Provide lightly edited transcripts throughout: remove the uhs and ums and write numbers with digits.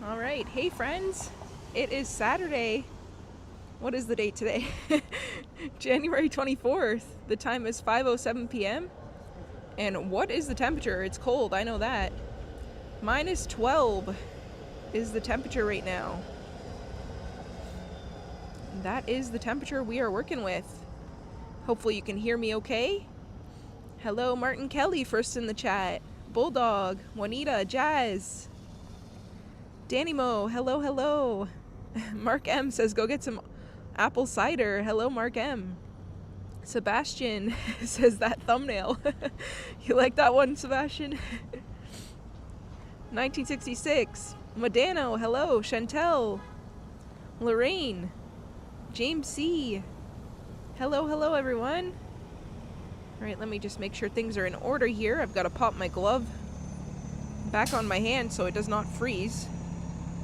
All right. Hey, friends. It is Saturday. What is the date today? January 24th. The time is 5:07 p.m. And what is the temperature? It's cold, I know that. -12 is the temperature right now. That is the temperature we are working with. Hopefully you can hear me okay. Hello, Martin Kelly, first in the chat. Bulldog, Juanita, Jazz. Danny Mo, hello, hello. Mark M says go get some apple cider. Hello, Mark M. Sebastian says that thumbnail. You like that one, Sebastian? 1966. Modano, hello. Chantel. Lorraine. James C. Hello, hello, everyone. All right, let me just make sure things are in order here. I've got to pop my glove back on my hand so it does not freeze.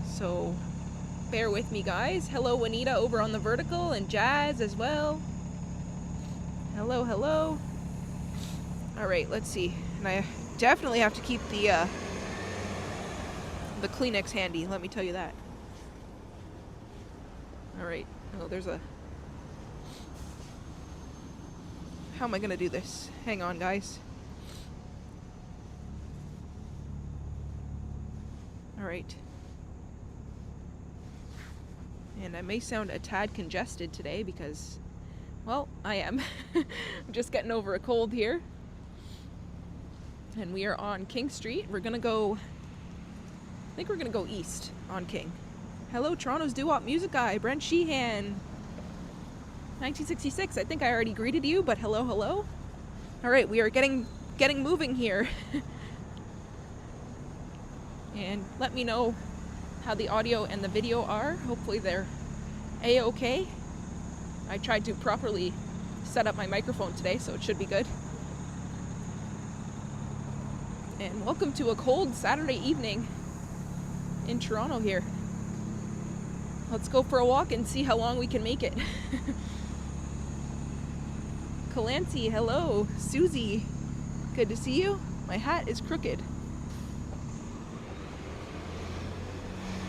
So bear with me, guys. Hello, Juanita over on the vertical, and Jazz as well. Hello, hello. All right, let's see. And I definitely have to keep the Kleenex handy, let me tell you that. All right. Oh, there's a... How am I going to do this? Hang on, guys. All right. And I may sound a tad congested today because, well, I am. I'm just getting over a cold here. And we are on King Street. We're going to go... I think we're going to go east on King. Hello, Toronto's doo-wop music guy, Brent Sheehan. 1966, I think I already greeted you, but hello, hello. All right, we are getting moving here. And let me know how the audio and the video are. Hopefully they're A-okay. I tried to properly set up my microphone today, so it should be good. And welcome to a cold Saturday evening in Toronto here. Let's go for a walk and see how long we can make it. Calancy, hello. Susie, good to see you. My hat is crooked.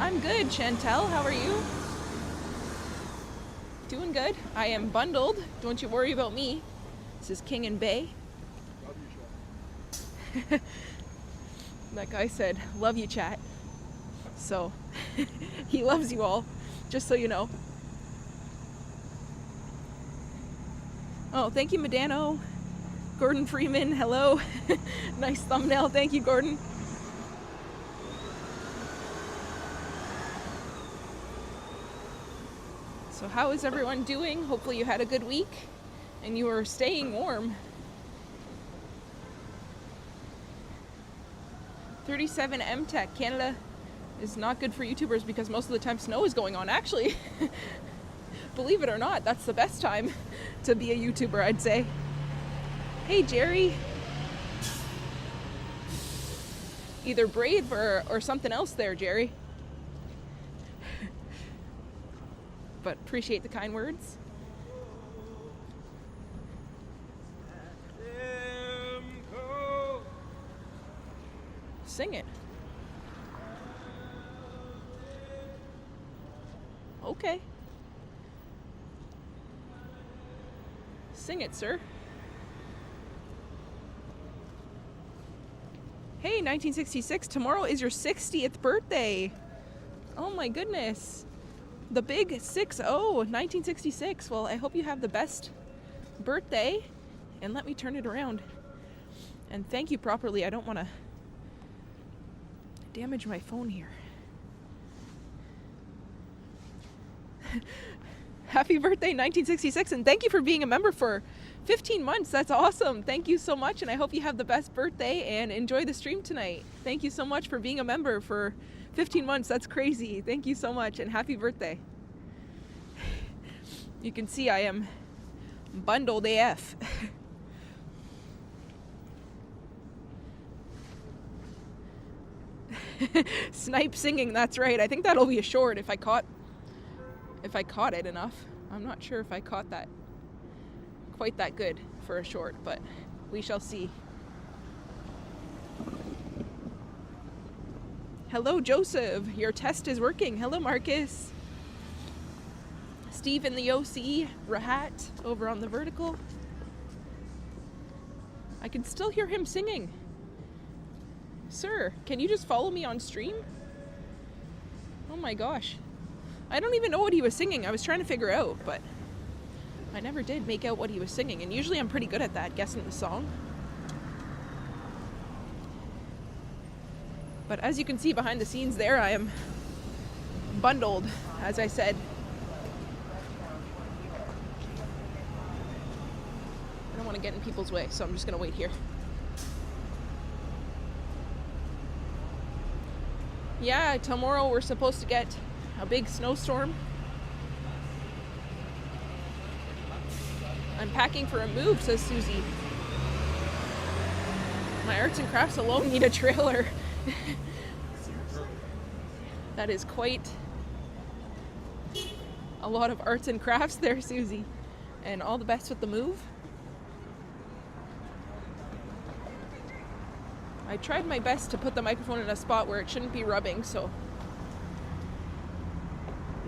I'm good, Chantel. How are you? Doing good. I am bundled. Don't you worry about me. This is King and Bay. Love you, chat. That guy said, love you, chat. So, he loves you all, just so you know. Oh, thank you, Modano. Gordon Freeman, hello. Nice thumbnail. Thank you, Gordon. So how is everyone doing? Hopefully you had a good week and you are staying warm. 37 MTech, Canada is not good for YouTubers because most of the time snow is going on. Actually, believe it or not, that's the best time to be a YouTuber, I'd say. Hey, Jerry. Either brave or something else there, Jerry. But appreciate the kind words. Sing it. Okay. Sing it, sir. Hey, 1966, tomorrow is your 60th birthday. Oh my goodness. The big 6-0, 1966. Well, I hope you have the best birthday. And let me turn it around and thank you properly. I don't want to damage my phone here. Happy birthday, 1966, and thank you for being a member for 15 months. That's awesome. Thank you so much, and I hope you have the best birthday and enjoy the stream tonight. Thank you so much for being a member for 15 months. That's crazy. Thank you so much, and happy birthday. You can see I am bundled AF. Snipe singing, that's right. I think that'll be a short if I caught it enough. I'm not sure if I caught that quite that good for a short, but we shall see. Hello, Joseph. Your test is working. Hello, Marcus. Steve in the OC. Rahat over on the vertical. I can still hear him singing. Sir, can you just follow me on stream? Oh my gosh. I don't even know what he was singing. I was trying to figure out, but I never did make out what he was singing. And usually I'm pretty good at that, guessing the song. But as you can see behind the scenes there, I am bundled, as I said. I don't want to get in people's way, so I'm just going to wait here. Yeah, tomorrow we're supposed to get a big snowstorm. I'm packing for a move, says Susie. My arts and crafts alone need a trailer. That is quite a lot of arts and crafts there, Susie. And all the best with the move. I tried my best to put the microphone in a spot where it shouldn't be rubbing, so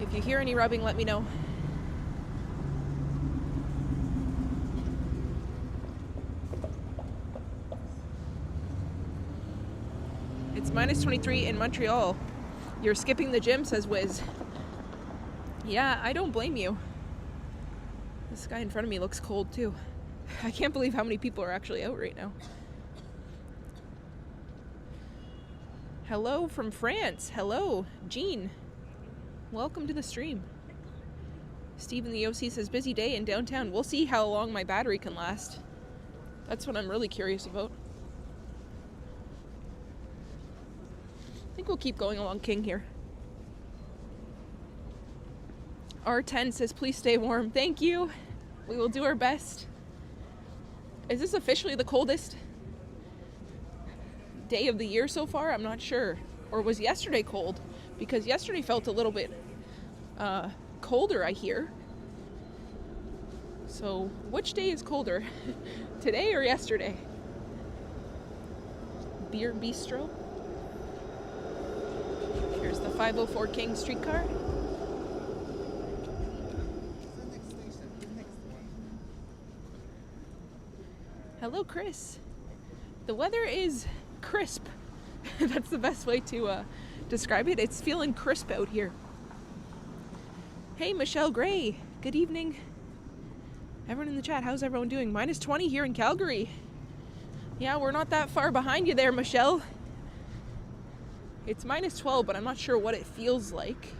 if you hear any rubbing, let me know. It's minus 23 in Montreal. You're skipping the gym, says Wiz. Yeah, I don't blame you. This guy in front of me looks cold too. I can't believe how many people are actually out right now. Hello from France. Hello, Jean. Welcome to the stream. Steve in the OC says, busy day in downtown. We'll see how long my battery can last. That's what I'm really curious about. I think we'll keep going along King here. R10 says, please stay warm. Thank you. We will do our best. Is this officially the coldest day of the year so far? I'm not sure. Or was yesterday cold? Because yesterday felt a little bit colder, I hear. So which day is colder? Today or yesterday? Beer Bistro. Here's the 504 King streetcar. Hello, Chris. The weather is crisp. That's the best way to describe it. It's feeling crisp out here. Hey, Michelle Gray. Good evening. Everyone in the chat, how's everyone doing? Minus 20 here in Calgary. Yeah, we're not that far behind you there, Michelle. It's minus 12, but I'm not sure what it feels like.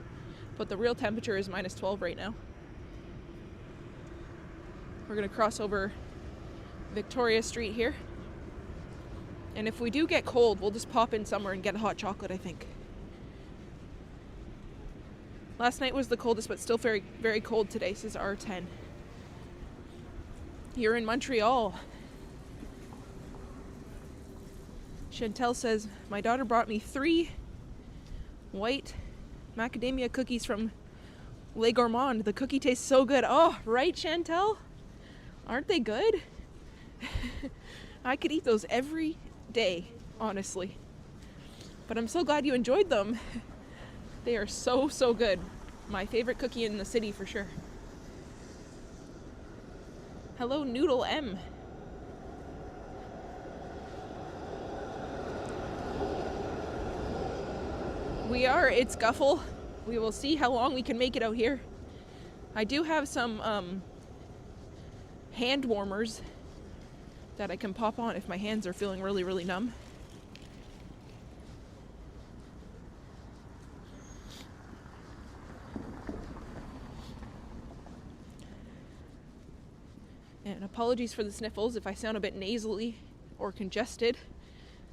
But the real temperature is minus 12 right now. We're going to cross over Victoria Street here. And if we do get cold, we'll just pop in somewhere and get a hot chocolate, I think. Last night was the coldest, but still very, very cold today, says R10. You're in Montreal. Chantel says, my daughter brought me 3 white macadamia cookies from Le Gourmand. The cookie tastes so good. Oh, right, Chantel? Aren't they good? I could eat those every day, honestly. But I'm so glad you enjoyed them. They are so, so good. My favorite cookie in the city for sure. Hello, Noodle M. We are, it's Guffle. We will see how long we can make it out here. I do have some hand warmers that I can pop on if my hands are feeling really, really numb. And apologies for the sniffles if I sound a bit nasally or congested.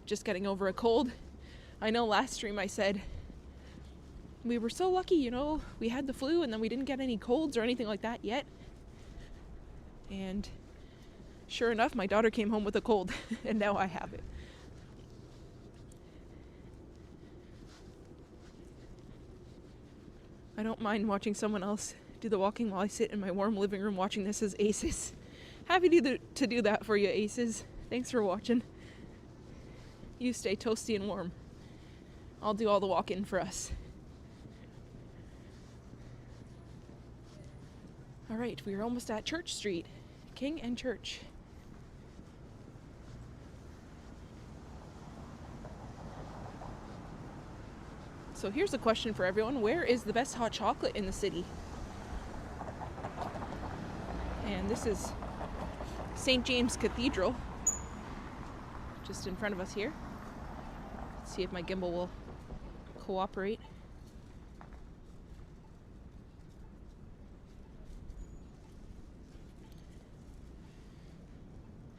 Just getting over a cold. I know last stream I said we were so lucky, you know, we had the flu and then we didn't get any colds or anything like that yet. And sure enough, my daughter came home with a cold and now I have it. I don't mind watching someone else do the walking while I sit in my warm living room watching this as Aces. Happy to do that for you, Aces. Thanks for watching. You stay toasty and warm. I'll do all the walk-in for us. All right, we are almost at Church Street, King and Church. So here's a question for everyone. Where is the best hot chocolate in the city? And this is St. James Cathedral, just in front of us here. Let's see if my gimbal will cooperate.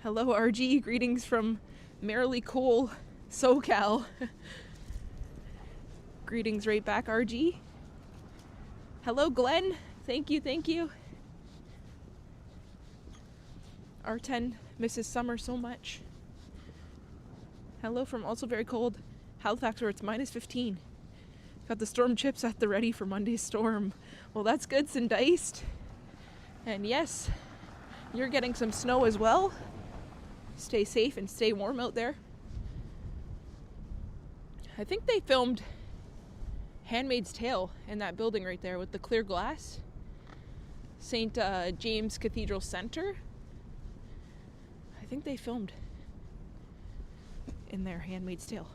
Hello, RG. Greetings from Merrily Cole, SoCal. Greetings right back, RG. Hello, Glenn. Thank you, thank you. R10 misses summer so much. Hello from also very cold Halifax, where it's minus 15. Got the storm chips at the ready for Monday's storm. Well, that's good, Sindiced. And yes, you're getting some snow as well. Stay safe and stay warm out there. I think they filmed Handmaid's Tale in that building right there with the clear glass. St. James Cathedral Center. I think they filmed in their Handmaid's Tale.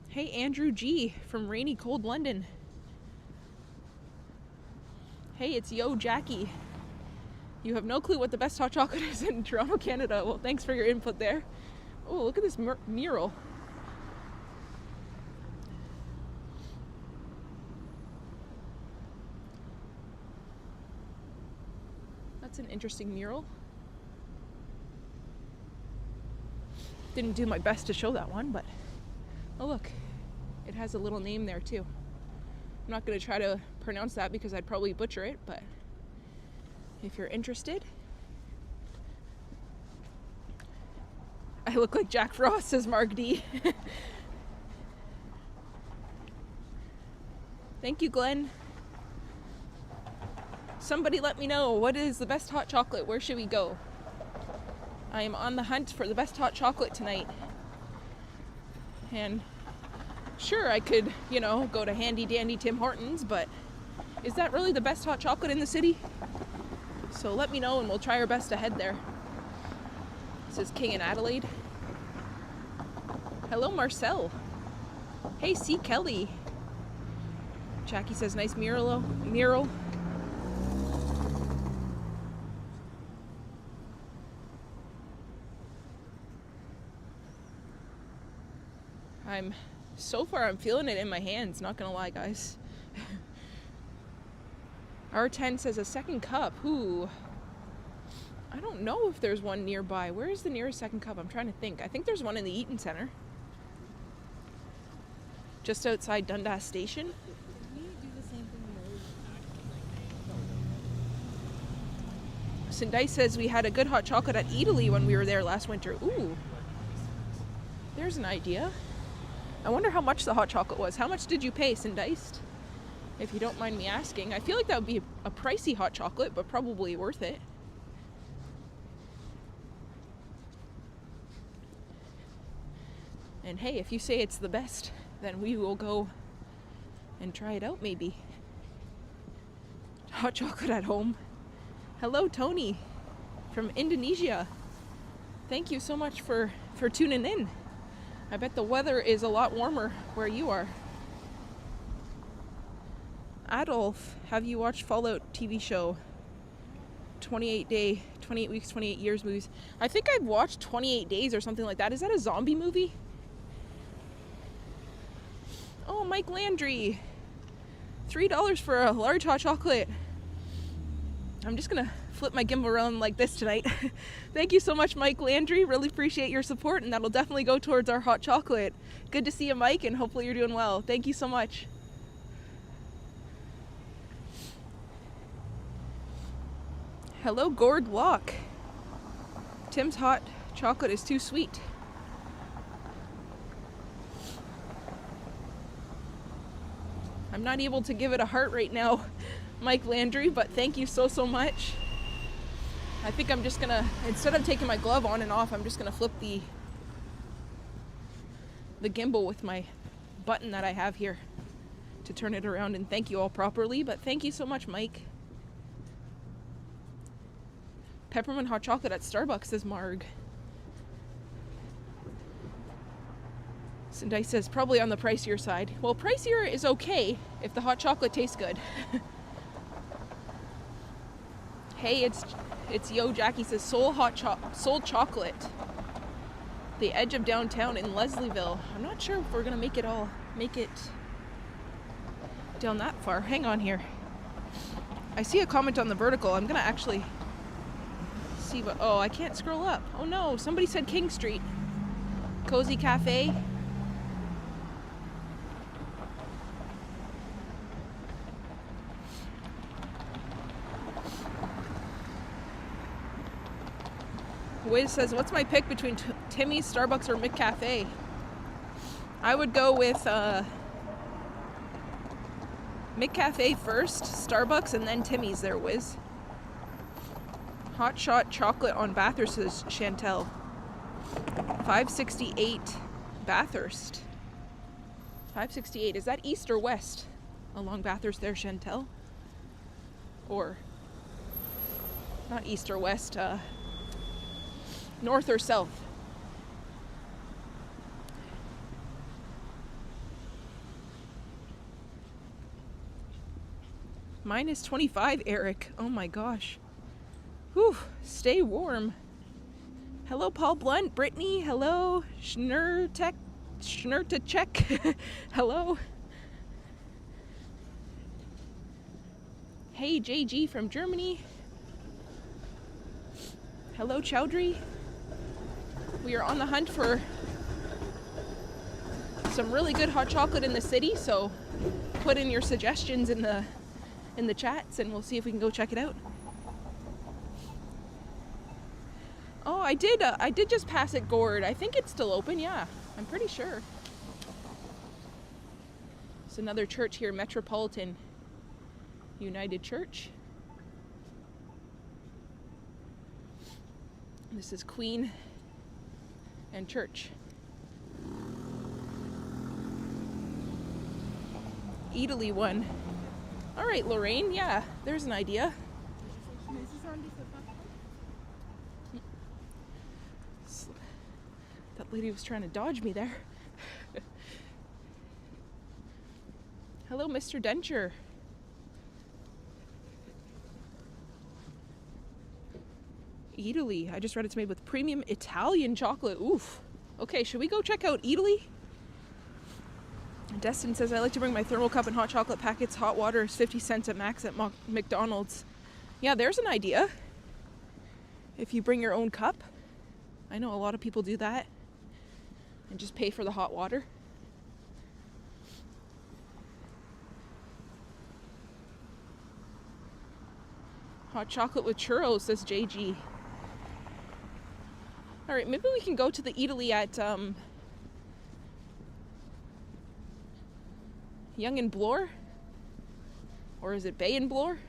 Hey, Andrew G. from rainy, cold London. Hey, it's Yo Jackie. You have no clue what the best hot chocolate is in Toronto, Canada. Well, thanks for your input there. Oh, look at this mural. That's an interesting mural. Didn't do my best to show that one, but oh look, it has a little name there too. I'm not going to try to pronounce that because I'd probably butcher it, but if you're interested. I look like Jack Frost, says Mark D. Thank you, Glenn. Somebody let me know, what is the best hot chocolate? Where should we go? I am on the hunt for the best hot chocolate tonight. And sure, I could, go to handy dandy Tim Hortons, but is that really the best hot chocolate in the city? So let me know and we'll try our best to head there. This is King in Adelaide. Hello, Marcel. Hey, C. Kelly. Jackie says, nice mural. I'm feeling it in my hands, not gonna lie, guys. R10 says a second cup. Ooh. I don't know if there's one nearby. Where is the nearest second cup? I'm trying to think. I think there's one in the Eaton Center. Just outside Dundas Station. Did we do the same thing Sindai says we had a good hot chocolate at Italy when we were there last winter. Ooh. There's an idea. I wonder how much the hot chocolate was. How much did you pay, Sindiced? If you don't mind me asking. I feel like that would be a pricey hot chocolate, but probably worth it. And hey, if you say it's the best, then we will go and try it out maybe. Hot chocolate at home. Hello, Tony from Indonesia. Thank you so much for tuning in. I bet the weather is a lot warmer where you are. Adolf, have you watched Fallout TV show? 28 weeks, 28 years movies. I think I've watched 28 Days or something like that. Is that a zombie movie? Oh, Mike Landry. $3 for a large hot chocolate. I'm just gonna flip my gimbal around like this tonight. Thank you so much, Mike Landry. Really appreciate your support, and that'll definitely go towards our hot chocolate. Good to see you, Mike, and hopefully you're doing well. Thank you so much. Hello, Gord Locke. Tim's hot chocolate is too sweet. I'm not able to give it a heart right now, Mike Landry, but thank you so much. I think I'm just gonna, instead of taking my glove on and off, I'm just gonna flip the the gimbal with my button that I have here to turn it around and thank you all properly, but thank you so much, Mike. Peppermint hot chocolate at Starbucks, says Marg. Sendai says probably on the pricier side. Well, pricier is okay if the hot chocolate tastes good. Hey, it's Yo Jackie says Soul Chocolate. The edge of downtown in Leslieville. I'm not sure if we're gonna make it down that far. Hang on here. I see a comment on the vertical. I'm gonna actually see what. Oh, I can't scroll up. Oh no, somebody said King Street. Cozy Cafe. Wiz says, what's my pick between Timmy's, Starbucks, or McCafe? I would go with McCafe first, Starbucks, and then Timmy's there, Wiz. Hot shot chocolate on Bathurst, says Chantel. 568 Bathurst. 568. Is that east or west along Bathurst there, Chantel? Or not east or west, north or south? Minus 25, Eric. Oh my gosh. Whew. Stay warm. Hello, Paul Blunt. Brittany. Hello. Schnurtech. Hello. Hey, JG from Germany. Hello, Chowdhury. We are on the hunt for some really good hot chocolate in the city, so put in your suggestions in the chats and we'll see if we can go check it out. Oh, I did just pass it, Gord. I think it's still open, yeah. I'm pretty sure. It's another church here, Metropolitan United Church. This is Queen and Church. Italy one. All right, Lorraine, yeah, there's an idea. That lady was trying to dodge me there. Hello, Mr. Denture. Italy. I just read it's made with premium Italian chocolate. Oof. Okay, should we go check out Italy? Destin says, I like to bring my thermal cup and hot chocolate packets. Hot water is 50 cents at max at McDonald's. Yeah, there's an idea. If you bring your own cup. I know a lot of people do that. And just pay for the hot water. Hot chocolate with churros, says JG. Alright, maybe we can go to the Italy at Yonge and Bloor? Or is it Bay and Bloor?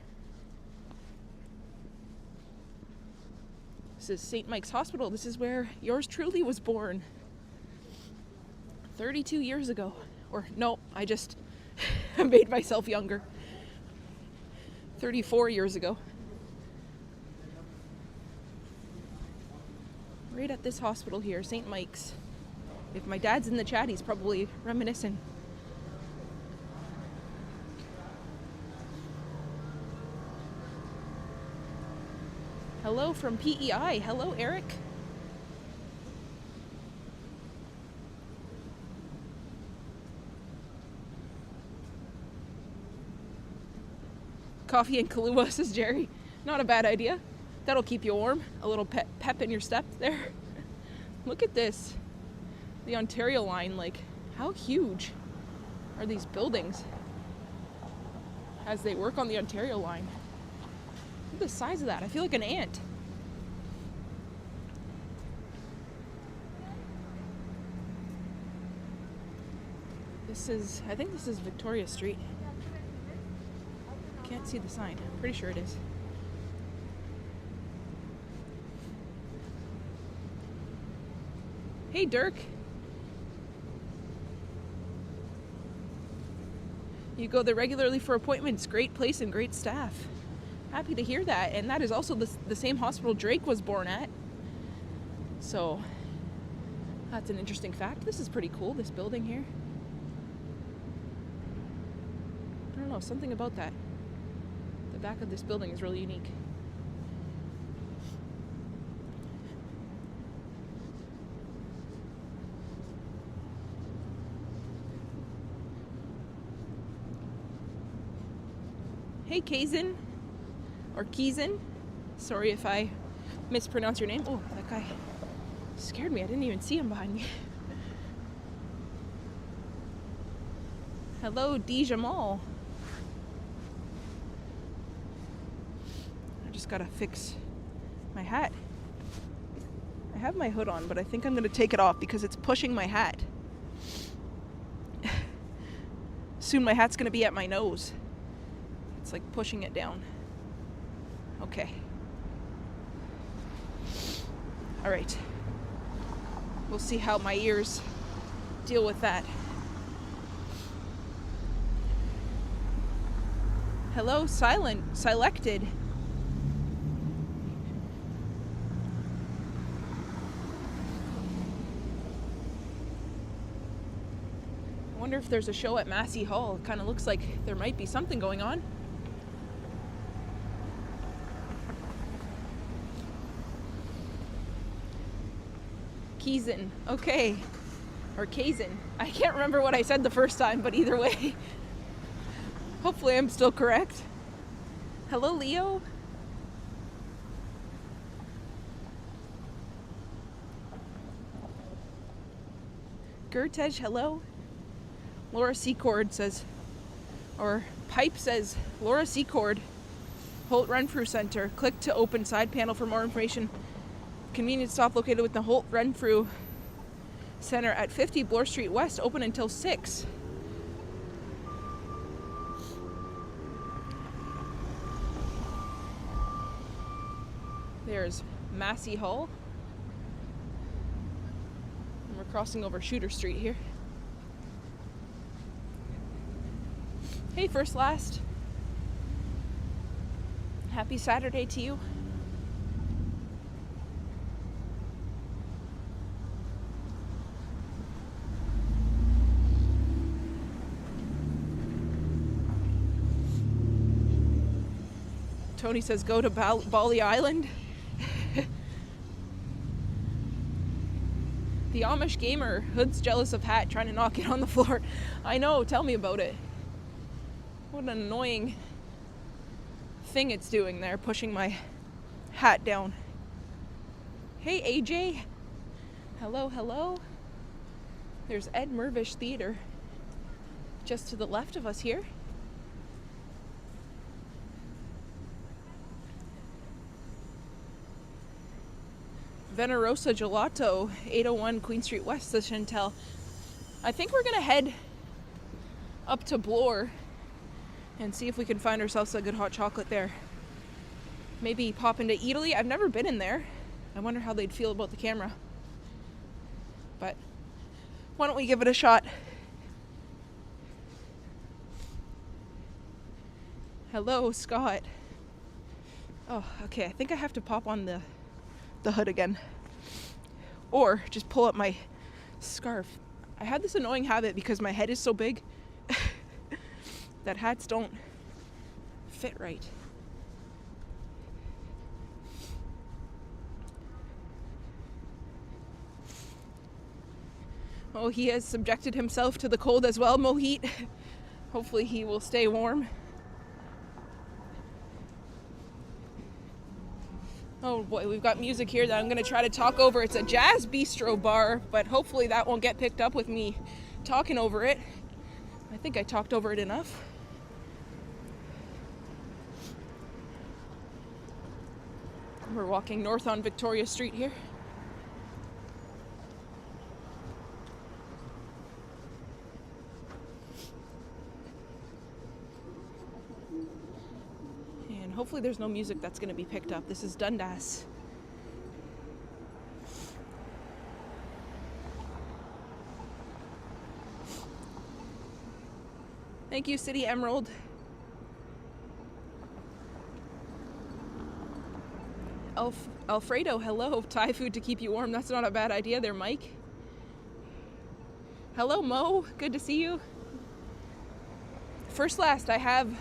This is St. Mike's Hospital. This is where yours truly was born. 32 years ago. Or no, I just made myself younger. 34 years ago. Right at this hospital here, St. Mike's. If my dad's in the chat, he's probably reminiscing. Hello from PEI. Hello, Eric. Coffee and Kahlua, says Jerry. Not a bad idea. That'll keep you warm. A little pep in your step there. Look at this. The Ontario line, like, how huge are these buildings as they work on the Ontario line? Look at the size of that. I feel like an ant. I think this is Victoria Street. Can't see the sign. I'm pretty sure it is. Hey, Dirk. You go there regularly for appointments. Great place and great staff. Happy to hear that. And that is also the same hospital Drake was born at. So that's an interesting fact. This is pretty cool, this building here. I don't know, something about that. The back of this building is really unique. Hey, Kazin, or Keizin. Sorry if I mispronounce your name. Oh, that guy scared me. I didn't even see him behind me. Hello, D. Jamal. I just gotta fix my hat. I have my hood on, but I think I'm gonna take it off because it's pushing my hat. Soon my hat's gonna be at my nose. It's like pushing it down. Okay. All right. We'll see how my ears deal with that. Hello, selected. I wonder if there's a show at Massey Hall. It kind of looks like there might be something going on. Keizin, okay, or Kazin. I can't remember what I said the first time, but either way, hopefully I'm still correct. Hello, Leo. Gertej, hello. Laura Secord says, or Pipe says, Laura Secord, Holt Renfrew Center. Click to open side panel for more information. Convenience stop located with the Holt Renfrew Center at 50 Bloor Street West, open until 6. There's Massey Hall. And we're crossing over Shooter Street here. Hey, First Last. Happy Saturday to you. Tony says go to Bali Island. The Amish gamer, Hood's jealous of hat, trying to knock it on the floor. I know, tell me about it. What an annoying thing it's doing there, pushing my hat down. Hey, AJ. Hello, hello. There's Ed Mervish Theater just to the left of us here. Venerosa Gelato, 801 Queen Street West, says Chantel. I think we're gonna head up to Bloor and see if we can find ourselves a good hot chocolate there. Maybe pop into Italy. I've never been in there. I wonder how they'd feel about the camera. But why don't we give it a shot? Hello, Scott. Oh, okay. I think I have to pop on the hood again, or just pull up my scarf. I had this annoying habit because my head is so big that hats don't fit right. Oh, he has subjected himself to the cold as well, Mohit. Hopefully he will stay warm. Oh boy, we've got music here that I'm going to try to talk over. It's a jazz bistro bar, but hopefully that won't get picked up with me talking over it. I think I talked over it enough. We're walking north on Victoria Street here. And hopefully there's no music that's going to be picked up. This is Dundas. Thank you, City Emerald. Alfredo, hello. Thai food to keep you warm. That's not a bad idea there, Mike. Hello, Mo. Good to see you. First last, I have...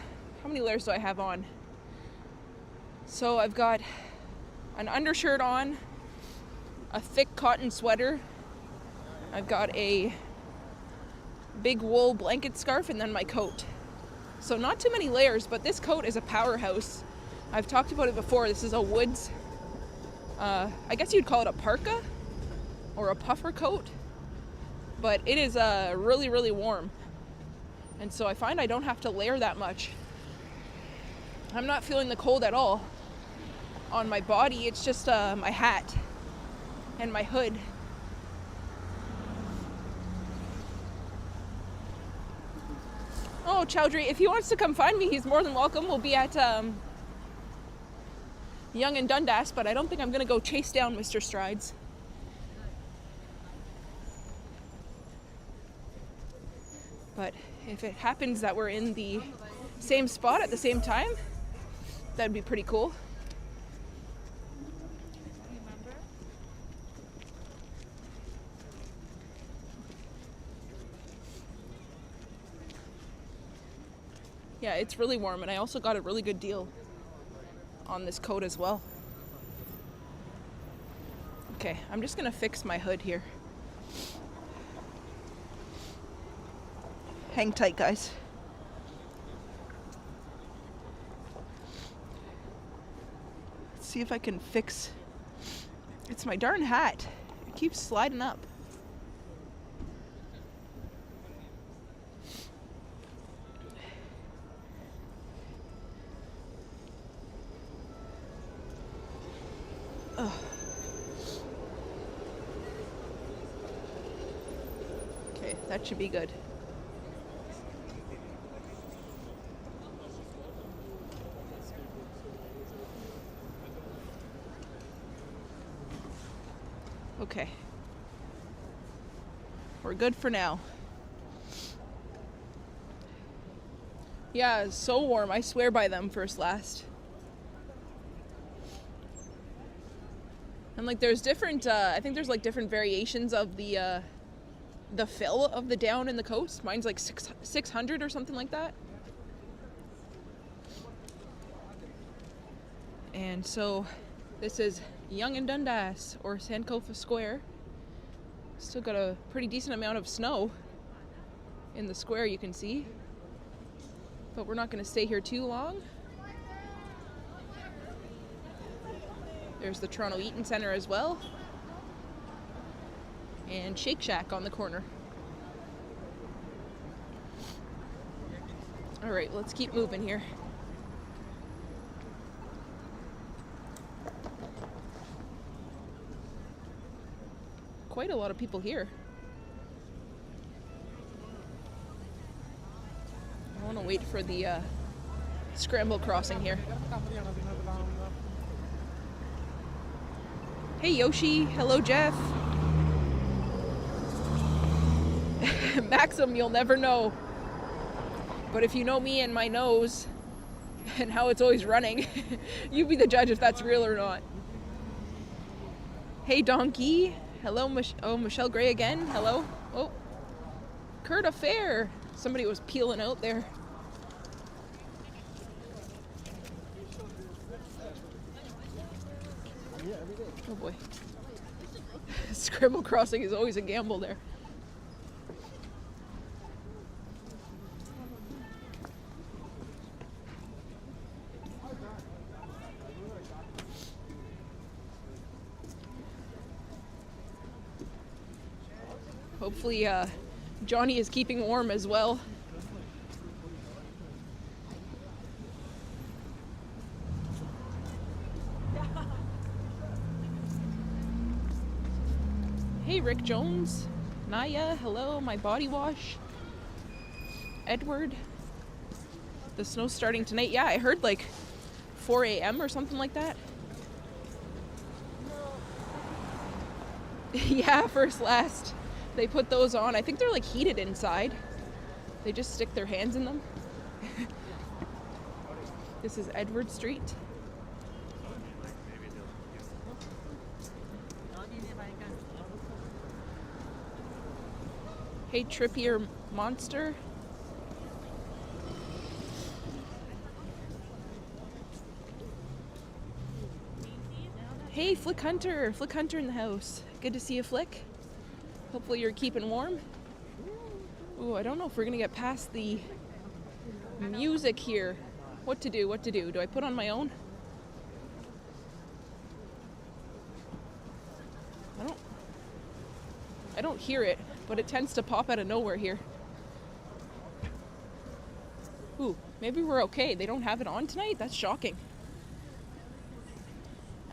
How many layers do I have on? So I've got an undershirt on, a thick cotton sweater. I've got a big wool blanket scarf, and then my coat. So not too many layers, but this coat is a powerhouse. I've talked about it before. This is a woods, I guess you'd call it a parka or a puffer coat, but it is really, really warm. And so I find I don't have to layer that much. I'm not feeling the cold at all on my body. It's just my hat and my hood. Oh, Chowdhury, if he wants to come find me, he's more than welcome. We'll be at Yonge and Dundas, but I don't think I'm going to go chase down Mr. Strides. But if it happens that we're in the same spot at the same time, that'd be pretty cool. Yeah, it's really warm, and I also got a really good deal on this coat as well. Okay, I'm just gonna fix my hood here. Hang tight, guys. Let's see if I can fix... It's my darn hat. It keeps sliding up. Ugh. Okay, that should be good. Okay. We're good for now. Yeah, it's so warm. I swear by them first last. And like there's different, I think there's like different variations of the fill of the down in the coast. Mine's like 600 or something like that. And so this is Yonge and Dundas, or Sankofa Square. Still got a pretty decent amount of snow in the square, you can see. But we're not going to stay here too long. There's the Toronto Eaton Centre as well. And Shake Shack on the corner. Alright, let's keep moving here. Quite a lot of people here. I want to wait for the scramble crossing here. Hey Yoshi, hello Jeff. Maxim, you'll never know. But if you know me and my nose and how it's always running, you be the judge if that's real or not. Hey Donkey. Hello, Michelle Gray again. Hello. Oh, Kurt Affair. Somebody was peeling out there. Oh boy. Scramble crossing is always a gamble there. Hopefully Johnny is keeping warm as well. Hey Rick Jones, Naya, hello, my body wash. Edward. The snow's starting tonight. Yeah, I heard like 4 a.m. or something like that. Yeah, first last. They put those on. I think they're like heated inside. They just stick their hands in them. This is Edward Street. Hey, Trippier Monster. Hey, Flick Hunter. Flick Hunter in the house. Good to see you, Flick. Hopefully you're keeping warm. Ooh, I don't know if we're gonna get past the music here. What to do? What to do? Do I put on my own? I don't hear it, but it tends to pop out of nowhere here. Ooh, maybe we're okay. They don't have it on tonight? That's shocking.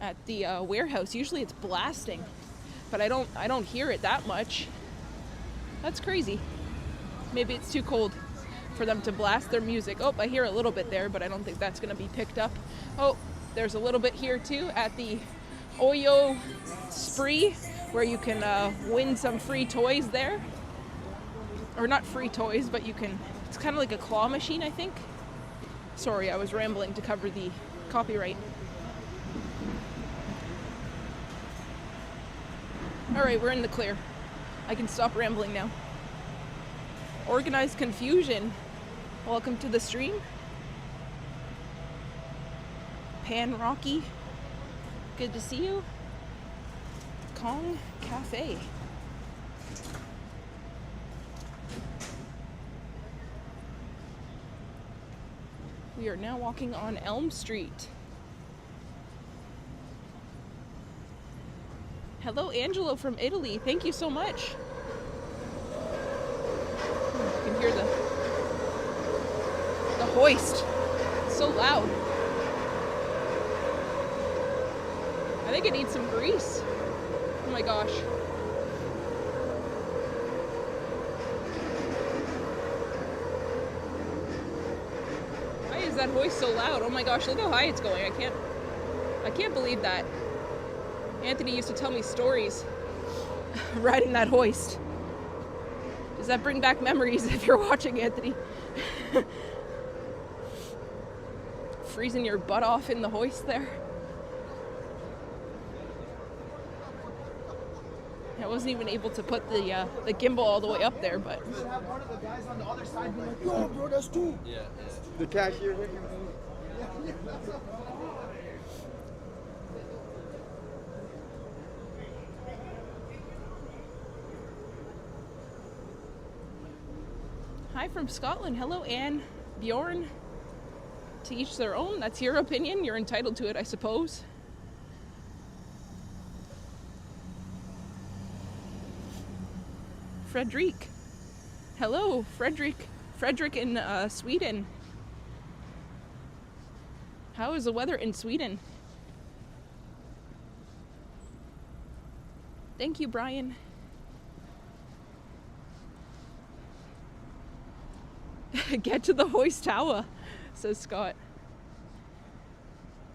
At the warehouse, usually it's blasting, but I don't hear it that much. That's crazy. Maybe it's too cold for them to blast their music. Oh, I hear a little bit there, but I don't think that's going to be picked up. Oh, there's a little bit here too at the Oyo Spree, where you can win some free toys there. Or not free toys, but you can, it's kind of like a claw machine, I think. Sorry, I was rambling to cover the copyright. Alright, we're in the clear. I can stop rambling now. Organized Confusion. Welcome to the stream. Pan Rocky. Good to see you. Kong Cafe. We are now walking on Elm Street. Hello, Angelo from Italy. Thank you so much. You can hear the hoist. It's so loud. I think it needs some grease. Oh my gosh. Why is that hoist so loud? Oh my gosh, look how high it's going. I can't believe that. Anthony used to tell me stories riding that hoist. Does that bring back memories if you're watching, Anthony? Freezing your butt off in the hoist there. I wasn't even able to put the gimbal all the way up there, but. You should have one of the guys on the other side be like, yo, bro, that's two. Yeah. The cashier. Hi from Scotland. Hello, Anne. Bjorn. To each their own. That's your opinion. You're entitled to it, I suppose. Fredrik. Hello, Fredrik. Fredrik in Sweden. How is the weather in Sweden? Thank you, Brian. Get to the hoist tower, says Scott.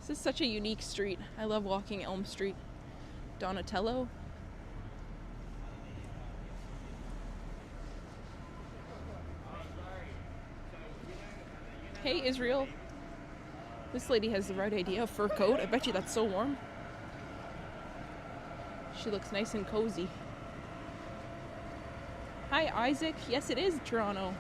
This is such a unique street. I love walking Elm Street. Donatello. Hey, Israel. This lady has the right idea. A fur coat. I bet you that's so warm. She looks nice and cozy. Hi, Isaac. Yes, it is Toronto.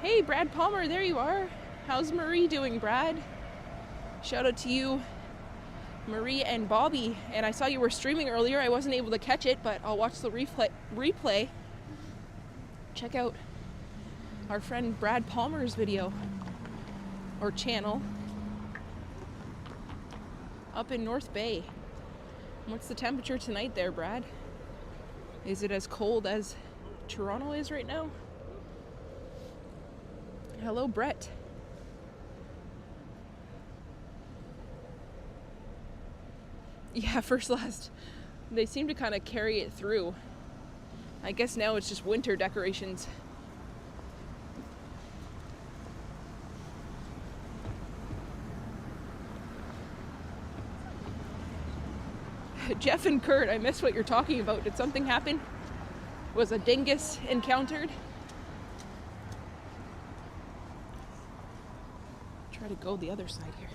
Hey, Brad Palmer, there you are. How's Marie doing, Brad? Shout out to you, Marie and Bobby. And I saw you were streaming earlier. I wasn't able to catch it, but I'll watch the replay. Check out our friend Brad Palmer's video or channel up in North Bay. What's the temperature tonight there, Brad? Is it as cold as Toronto is right now? Hello, Brett. Yeah, first last. They seem to kind of carry it through. I guess now it's just winter decorations. Jeff and Kurt, I missed what you're talking about. Did something happen? Was a dingus encountered? Try to go the other side here.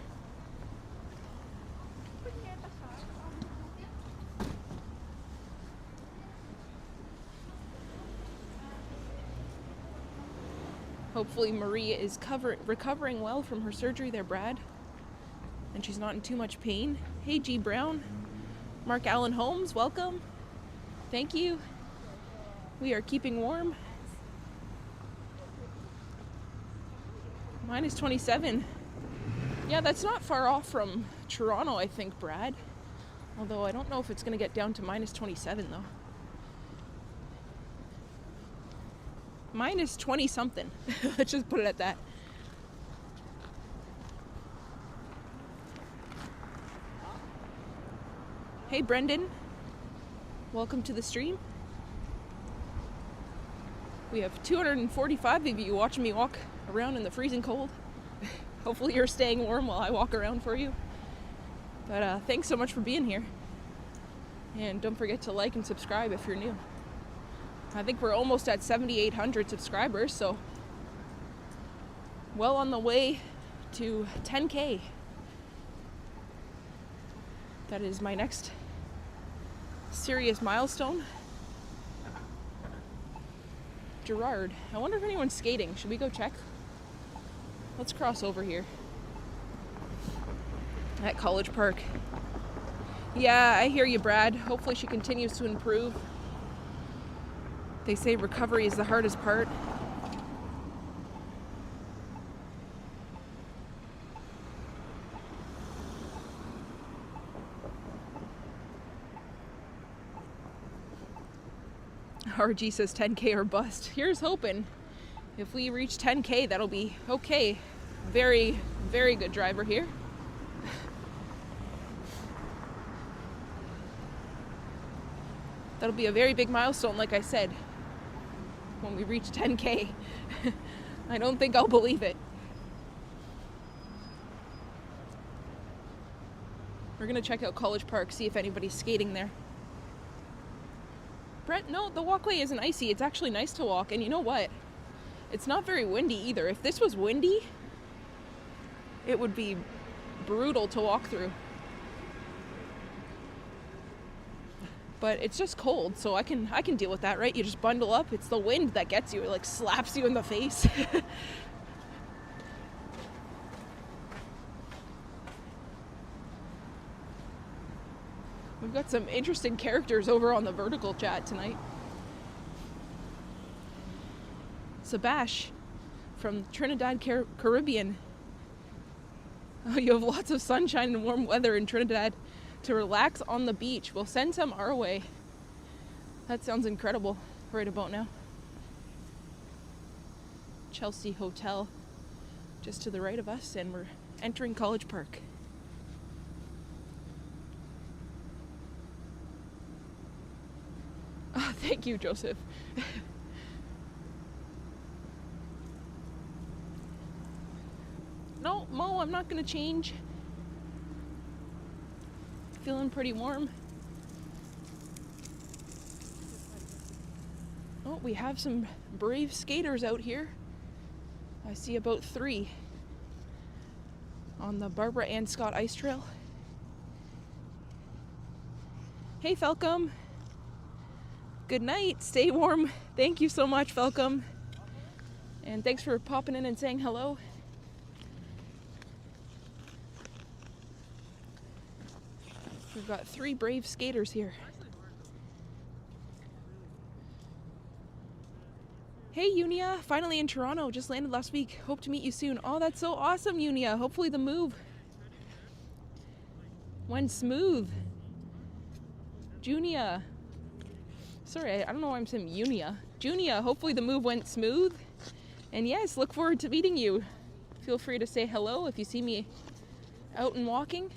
Hopefully Marie is recovering well from her surgery there, Brad. And she's not in too much pain. Hey, G. Brown. Mark Allen Holmes, welcome. Thank you. We are keeping warm. Minus 27. Yeah, that's not far off from Toronto, I think, Brad. Although I don't know if it's going to get down to minus 27, though. Minus 20 something. Let's just put it at that. Hey, Brendan. Welcome to the stream. We have 245 of you watching me walk around in the freezing cold. Hopefully you're staying warm while I walk around for you. But thanks so much for being here. And don't forget to like and subscribe if you're new. I think we're almost at 7,800 subscribers, so well on the way to 10K. That is my next serious milestone. Gerard, I wonder if anyone's skating. Should we go check? Let's cross over here. At College Park. Yeah, I hear you, Brad. Hopefully she continues to improve. They say recovery is the hardest part. RG says 10K or bust. Here's hoping. If we reach 10K, that'll be okay. Very, very good driver here. That'll be a very big milestone, like I said. When we reach 10K. I don't think I'll believe it. We're gonna check out College Park, see if anybody's skating there. Brett, no, the walkway isn't icy. It's actually nice to walk, and you know what? It's not very windy either. If this was windy, it would be brutal to walk through. But it's just cold, so I can deal with that, right? You just bundle up. It's the wind that gets you. It like slaps you in the face. We've got some interesting characters over on the vertical chat tonight. Sebash from Trinidad Caribbean. Oh, you have lots of sunshine and warm weather in Trinidad to relax on the beach. We'll send some our way. That sounds incredible right about now. Chelsea Hotel just to the right of us, and we're entering College Park. Oh, thank you, Joseph. No, Mo, I'm not gonna change. Feeling pretty warm. Oh, we have some brave skaters out here. I see about 3 on the Barbara Ann Scott Ice Trail. Hey, Falcom. Good night. Stay warm. Thank you so much, Falcom. And thanks for popping in and saying hello. We've got 3 brave skaters here. Hey, Unia. Finally in Toronto. Just landed last week. Hope to meet you soon. Oh, that's so awesome, Unia. Hopefully the move went smooth. Junia. Sorry, I don't know why I'm saying Unia. Junia, hopefully the move went smooth. And yes, look forward to meeting you. Feel free to say hello if you see me out and walking.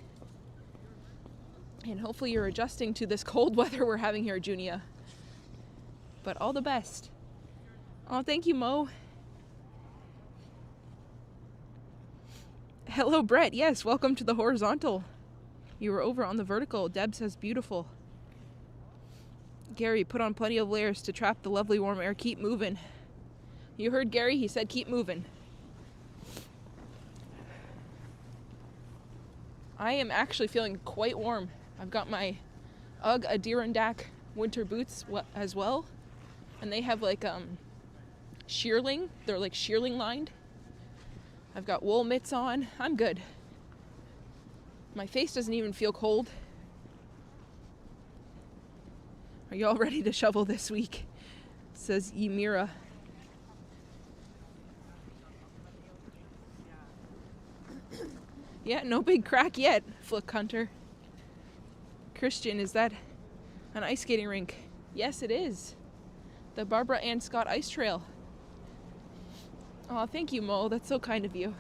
And hopefully you're adjusting to this cold weather we're having here, Junia. But all the best. Oh, thank you, Mo. Hello, Brett. Yes, welcome to the horizontal. You were over on the vertical. Deb says beautiful. Gary, put on plenty of layers to trap the lovely warm air. Keep moving. You heard Gary, he said keep moving. I am actually feeling quite warm. I've got my UGG Adirondack winter boots as well. And they have like shearling. They're like shearling lined. I've got wool mitts on. I'm good. My face doesn't even feel cold. Are you all ready to shovel this week? Says Ymira. Yeah, no big crack yet, Flick Hunter. Christian, is that an ice skating rink? Yes, it is. The Barbara Ann Scott Ice Trail. Oh, thank you, Mo. That's so kind of you.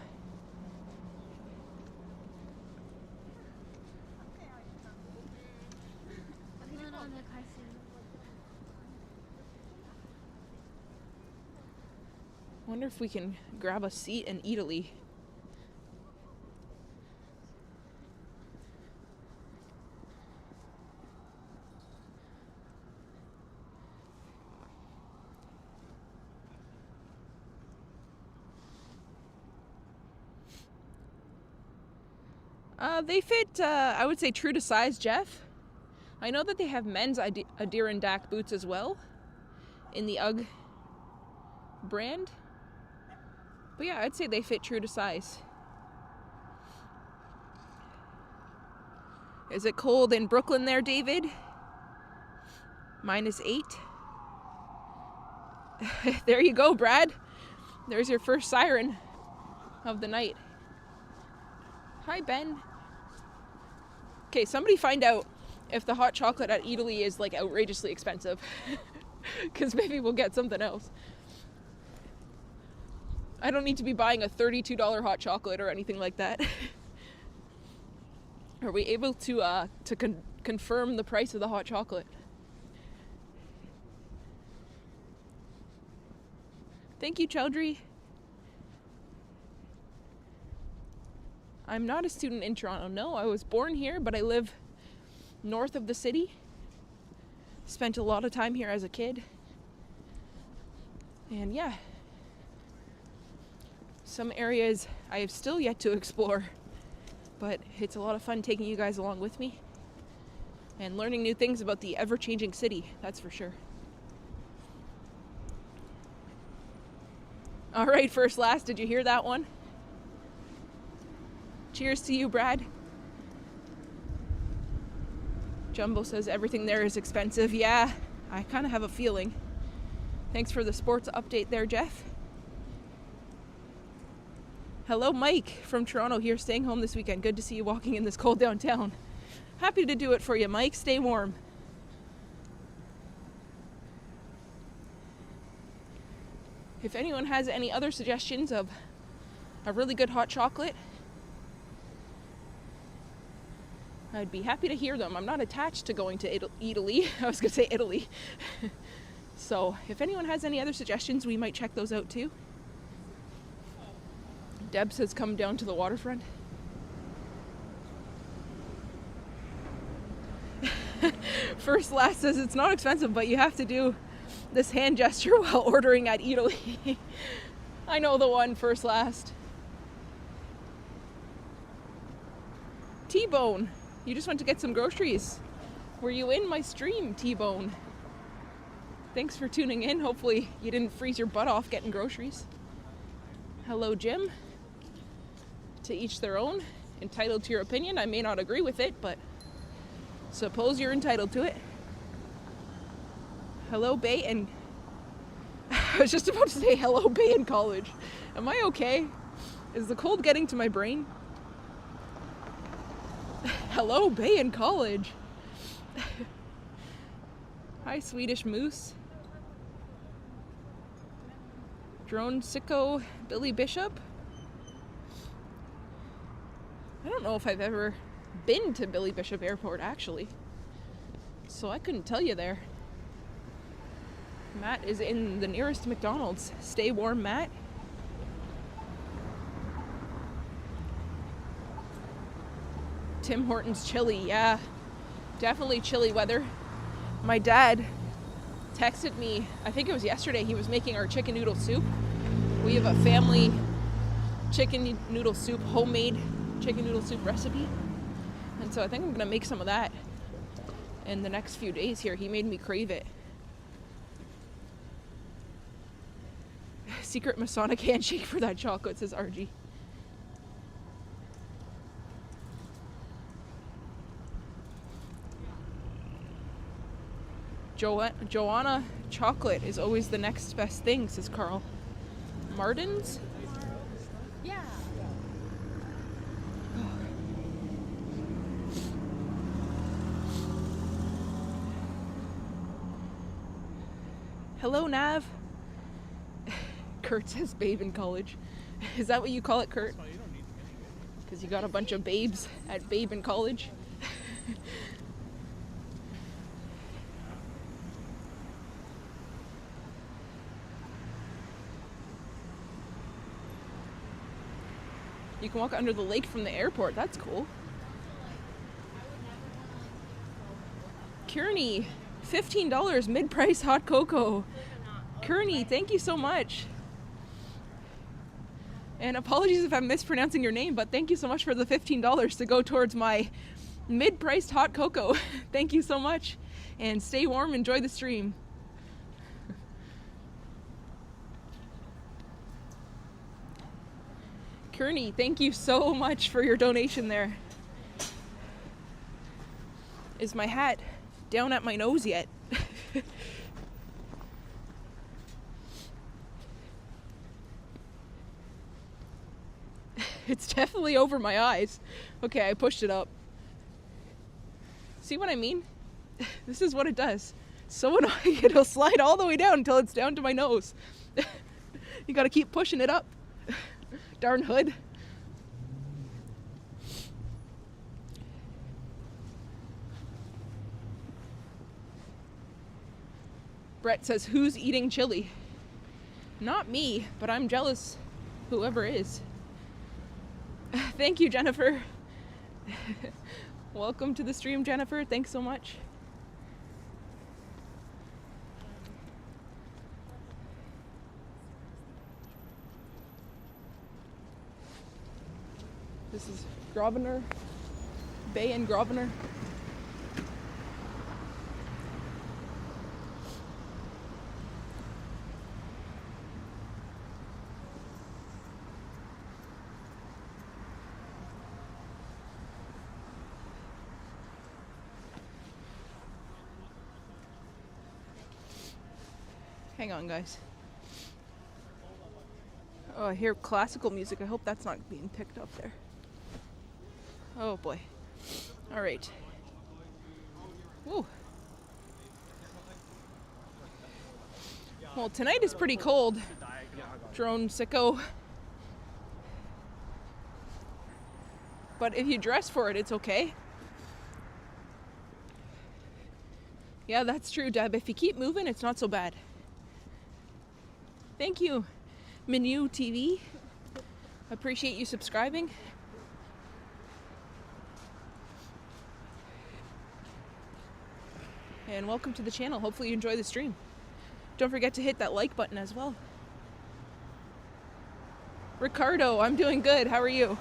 Wonder if we can grab a seat in Italy. They fit, I would say, true to size, Jeff. I know that they have men's Adirondack boots as well in the UGG brand. But yeah, I'd say they fit true to size. Is it cold in Brooklyn there, David? -8. There you go, Brad. There's your first siren of the night. Hi, Ben. Okay, somebody find out if the hot chocolate at Italy is like outrageously expensive. Because maybe we'll get something else. I don't need to be buying a $32 hot chocolate or anything like that. Are we able to confirm the price of the hot chocolate? Thank you, Chowdhury. I'm not a student in Toronto. No, I was born here, but I live north of the city. Spent a lot of time here as a kid. And yeah, some areas I have still yet to explore, but it's a lot of fun taking you guys along with me and learning new things about the ever-changing city, that's for sure. All right, first last, did you hear that one? Cheers to you, Brad. Jumbo says everything there is expensive. Yeah, I kind of have a feeling. Thanks for the sports update there, Jeff. Hello, Mike from Toronto here, staying home this weekend. Good to see you walking in this cold downtown. Happy to do it for you, Mike. Stay warm. If anyone has any other suggestions of a really good hot chocolate, I'd be happy to hear them. I'm not attached to going to Italy. I was going to say Italy. So if anyone has any other suggestions, we might check those out too. Deb says come down to the waterfront. First Last says it's not expensive, but you have to do this hand gesture while ordering at Italy. I know the one, First Last. T-Bone, you just went to get some groceries. Were you in my stream, T-Bone? Thanks for tuning in. Hopefully you didn't freeze your butt off getting groceries. Hello, Jim. To each their own. Entitled to your opinion. I may not agree with it, but suppose you're entitled to it. Hello, Bay and... I was just about to say hello, Bay in college. Am I okay? Is the cold getting to my brain? Hello, Bay in college. Hi, Swedish Moose. Drone Sicko Billy Bishop. I don't know if I've ever been to Billy Bishop Airport, actually. So I couldn't tell you there. Matt is in the nearest McDonald's. Stay warm, Matt. Tim Hortons chili, yeah. Definitely chilly weather. My dad texted me, I think it was yesterday, he was making our chicken noodle soup. We have a family chicken noodle soup, homemade chicken noodle soup recipe. And so I think I'm gonna make some of that in the next few days here. He made me crave it. Secret Masonic handshake for that chocolate, says RG. Joanna chocolate is always the next best thing, says Carl. Martin's? Yeah. Hello, Nav. Kurt says babe in college. Is that what you call it, Kurt? Because you got a bunch of babes at babe in college. You can walk under the lake from the airport. That's cool. Kearney, $15 mid-price hot cocoa. Kearney, thank you so much. And apologies if I'm mispronouncing your name, but thank you so much for the $15 to go towards my mid-priced hot cocoa. Thank you so much. And stay warm, enjoy the stream. Kearney, thank you so much for your donation there. Is my hat down at my nose yet? It's definitely over my eyes. Okay, I pushed it up. See what I mean? This is what it does. So annoying, it'll slide all the way down until it's down to my nose. You gotta keep pushing it up. Darn hood. Brett says, who's eating chili? Not me, but I'm jealous whoever is. Thank you, Jennifer. Welcome to the stream, Jennifer. Thanks so much. This is Grosvenor, Bay and Grosvenor. Hang on, guys. Oh, I hear classical music. I hope that's not being picked up there. Oh boy. All right. Woo. Well, tonight is pretty cold. Drone sicko. But if you dress for it, it's okay. Yeah, that's true, Deb. If you keep moving, it's not so bad. Thank you, Menu TV. Appreciate you subscribing. And welcome to the channel. Hopefully you enjoy the stream. Don't forget to hit that like button as well. Ricardo, I'm doing good. How are you?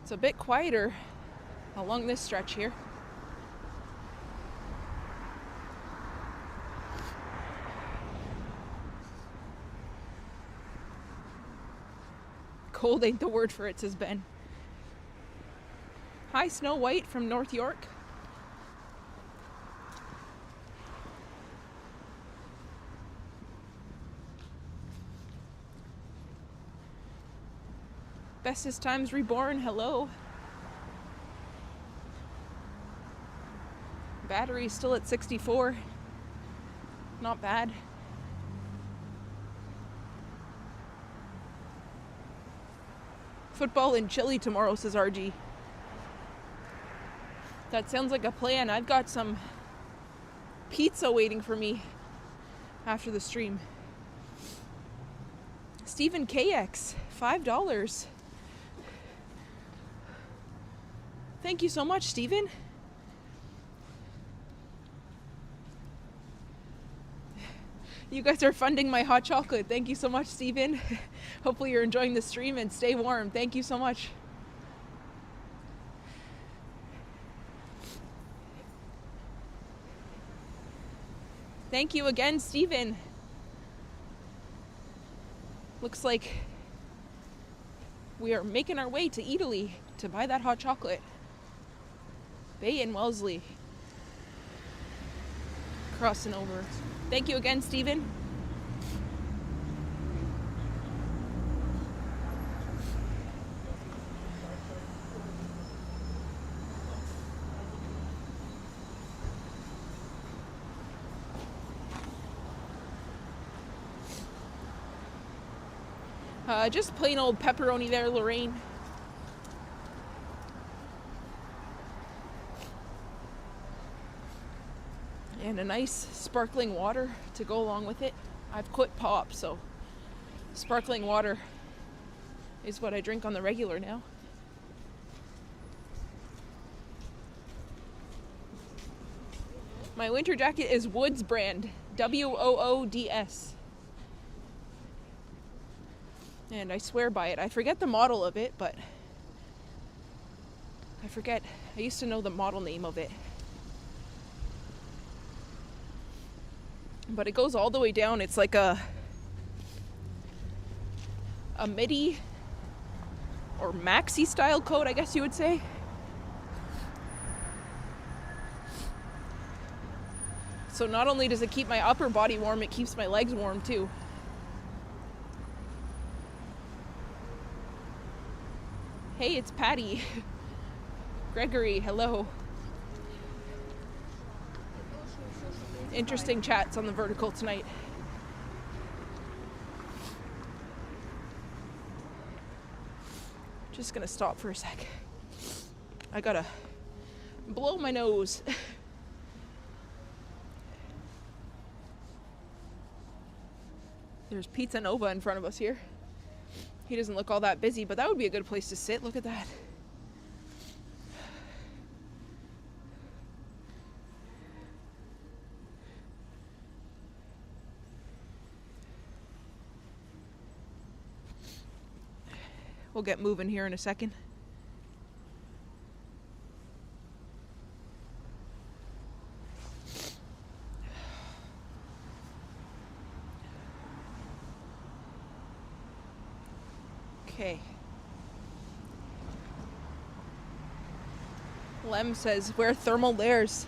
It's a bit quieter along this stretch here. Cold ain't the word for it, says Ben. Hi, Snow White from North York. Bestest Times Reborn, hello. Battery's still at 64. Not bad. Football in Chile tomorrow, says RG. That sounds like a plan. I've got some pizza waiting for me after the stream. Stephen KX, $5. Thank you so much, Stephen. You guys are funding my hot chocolate. Thank you so much, Stephen. Hopefully you're enjoying the stream and stay warm. Thank you so much. Thank you again, Stephen. Looks like we are making our way to Italy to buy that hot chocolate. Bay and Wellesley. Crossing over. Thank you again, Stephen. Just plain old pepperoni there, Lorraine. And a nice sparkling water to go along with it. I've quit pop, so sparkling water is what I drink on the regular now. My winter jacket is Woods brand, Woods. And I swear by it. I forget the model of it, but I used to know the model name of it. But it goes all the way down. It's like a midi or maxi style coat, I guess you would say. So not only does it keep my upper body warm, it keeps my legs warm too. Hey, it's Patty. Gregory, hello. Interesting chats on the vertical tonight. Just gonna stop for a sec. I gotta blow my nose. There's Pizza Nova in front of us here. He doesn't look all that busy, but that would be a good place to sit. Look at that. We'll get moving here in a second. Okay. Lem says, wear thermal layers.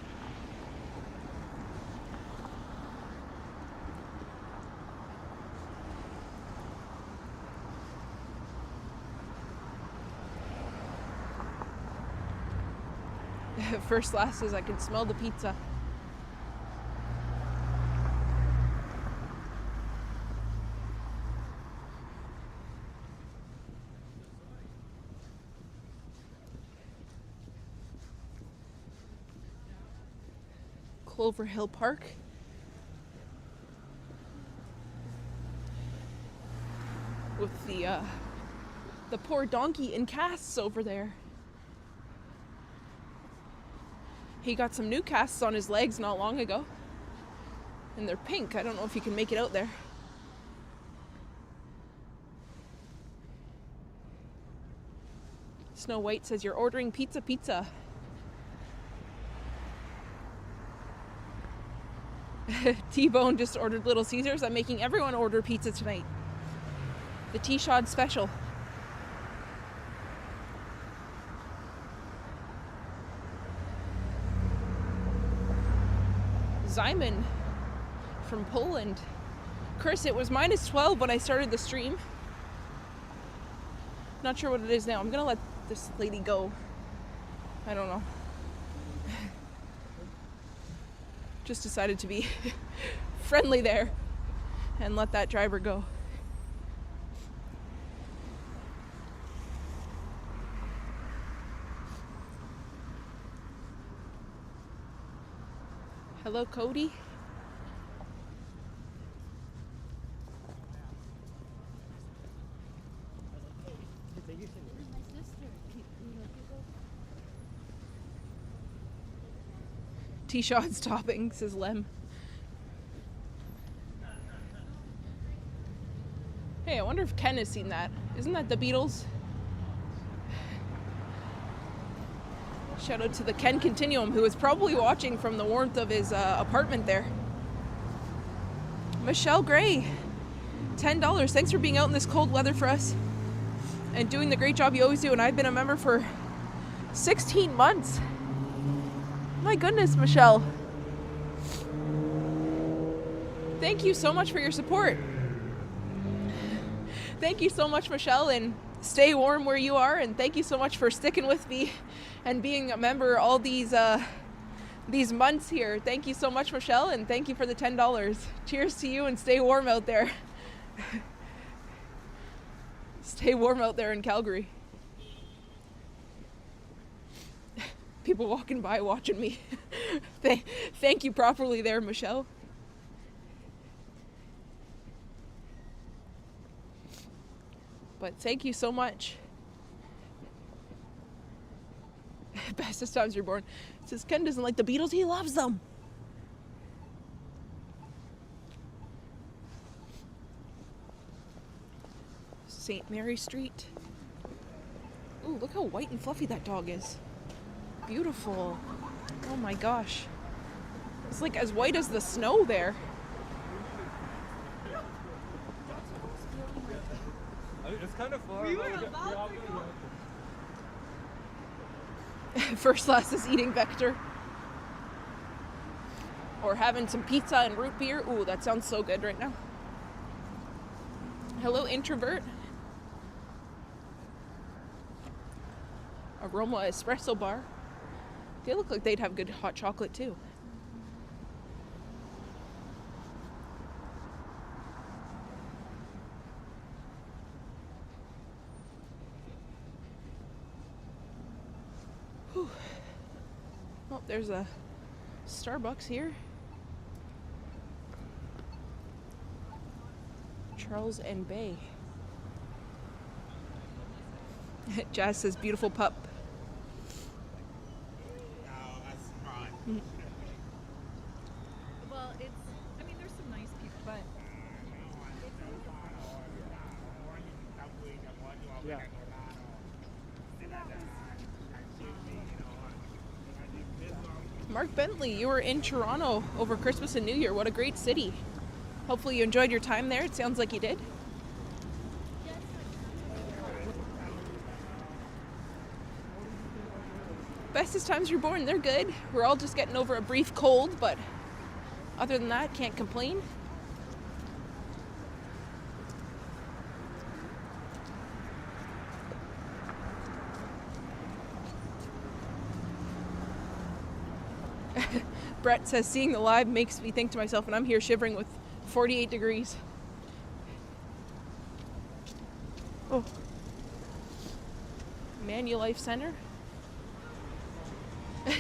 First Last says, I can smell the pizza. Clover Hill Park. With the poor donkey in casts over there. He got some new casts on his legs not long ago. And they're pink. I don't know if you can make it out there. Snow White says, you're ordering pizza. T-Bone just ordered Little Caesars. I'm making everyone order pizza tonight. The T-Shod special. Zyman from Poland. Chris, it was -12 when I started the stream. Not sure what it is now. I'm gonna let this lady go. I don't know. Just decided to be friendly there and let that driver go. Hello, Cody. T-Shot's topping, says Lem. Hey, I wonder if Ken has seen that. Isn't that the Beatles? Shout out to the Ken Continuum, who is probably watching from the warmth of his apartment there. Michelle Gray, $10. Thanks for being out in this cold weather for us and doing the great job you always do. And I've been a member for 16 months. My goodness, Michelle. Thank you so much for your support. Thank you so much, Michelle, and stay warm where you are. And thank you so much for sticking with me and being a member all these months here. Thank you so much, Michelle, and thank you for the $10. Cheers to you, and stay warm out there. Stay warm out there in Calgary. People walking by watching me. Thank you properly there, Michelle. But thank you so much. Bestest times you're born. It says Ken doesn't like the Beatles, he loves them. St. Mary Street. Ooh, look how white and fluffy that dog is. Beautiful. Oh my gosh. It's like as white as the snow there. It's kind of far. We were about to go. First class is eating Vector. Or having some pizza and root beer. Ooh, that sounds so good right now. Hello, Introvert. Aroma Espresso Bar. They look like they'd have good hot chocolate too. Whew. Oh, there's a Starbucks here. Charles and Bay. Jazz says beautiful pup. Well, there's some nice people, but Yeah. Mark Bentley, you were in Toronto over Christmas and New Year. What a great city. Hopefully you enjoyed your time there. It sounds like you did. Bestest times you're born, they're good. We're all just getting over a brief cold, but other than that, can't complain. Brett says, seeing the live makes me think to myself, and I'm here shivering with 48 degrees. Oh. Manulife Center.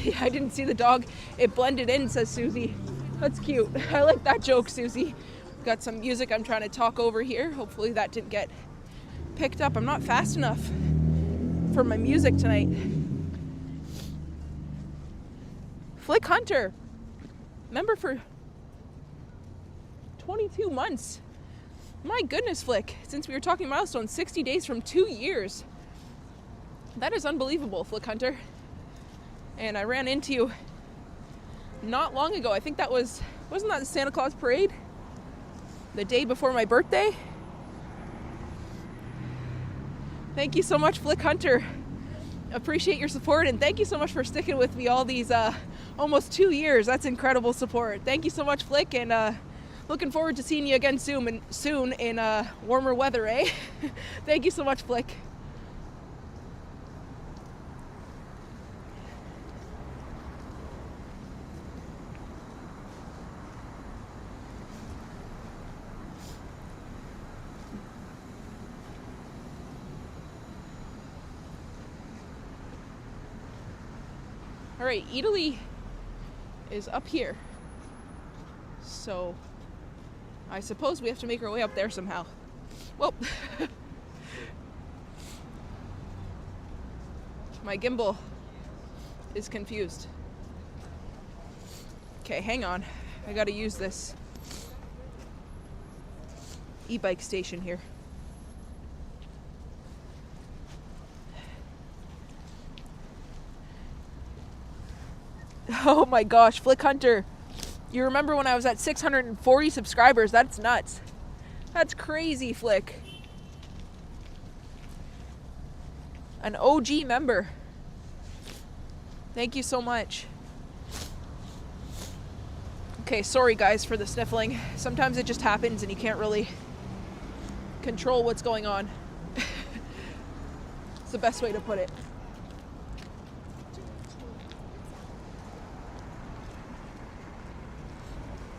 Yeah, I didn't see the dog. It blended in, says Susie. That's cute. I like that joke, Susie. Got some music I'm trying to talk over here. Hopefully that didn't get picked up. I'm not fast enough for my music tonight. Flick Hunter. Member for 22 months. My goodness, Flick. Since we were talking milestones, 60 days from 2 years. That is unbelievable, Flick Hunter. And I ran into you not long ago. I think wasn't that the Santa Claus parade? The day before my birthday? Thank you so much, Flick Hunter. Appreciate your support, and thank you so much for sticking with me all these almost 2 years. That's incredible support. Thank you so much, Flick, and looking forward to seeing you again soon in warmer weather, eh? Thank you so much, Flick. All right, Italy is up here. So I suppose we have to make our way up there somehow. Whoa. My gimbal is confused. Okay, hang on. I gotta use this e-bike station here. Oh my gosh, Flick Hunter. You remember when I was at 640 subscribers? That's nuts. That's crazy, Flick. An OG member. Thank you so much. Okay, sorry guys for the sniffling. Sometimes it just happens and you can't really control what's going on. It's the best way to put it.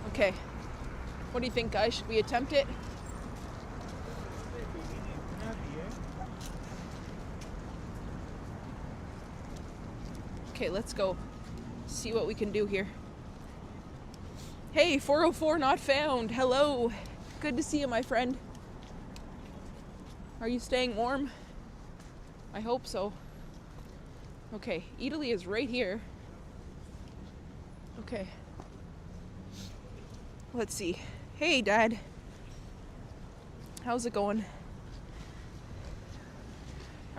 Okay, what do you think, guys? Should we attempt it? Okay, let's go see what we can do here. Hey, 404 not found. Hello. Good to see you, my friend. Are you staying warm? I hope so. Okay, Italy is right here. Okay. Let's see. Hey, Dad. How's it going?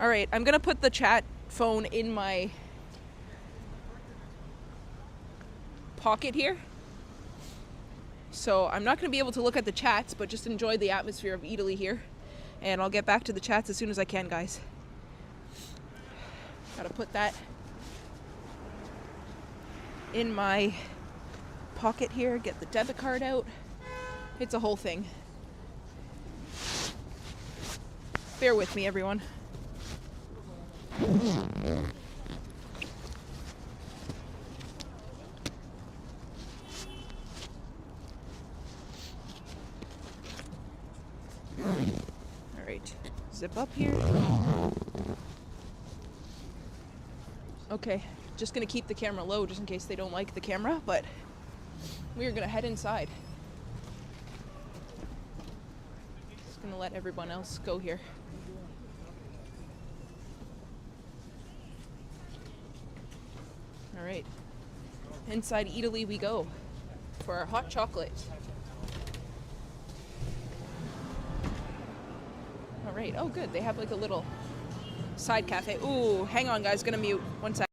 All right, I'm gonna put the chat phone in my pocket here. So I'm not gonna be able to look at the chats, but just enjoy the atmosphere of Italy here. And I'll get back to the chats as soon as I can, guys. Gotta put that in my pocket here, get the debit card out. It's a whole thing. Bear with me, everyone. All right, zip up here. Okay, just gonna keep the camera low just in case they don't like the camera, but we are gonna head inside. Just gonna let everyone else go here. All right, inside Italy we go for our hot chocolate. All right, oh good, they have like a little side cafe. Ooh, hang on guys, gonna mute, one sec.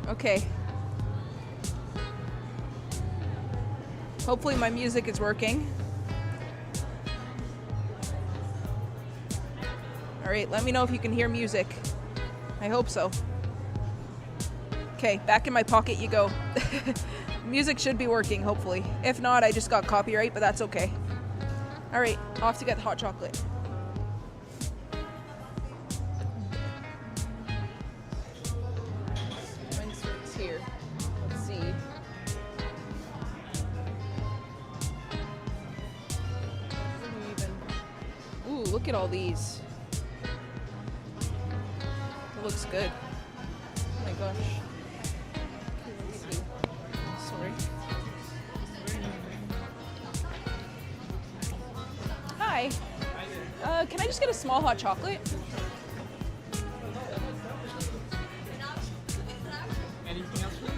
Okay. Hopefully my music is working. All right, let me know if you can hear music. I hope so. Okay, back in my pocket you go. Music should be working, hopefully. If not, I just got copyright, but that's okay. All right, off to get the hot chocolate. Mine's here. Let's see. Ooh, look at all these. It looks good. Oh my gosh. Sorry. Hi. Can I just get a small hot chocolate?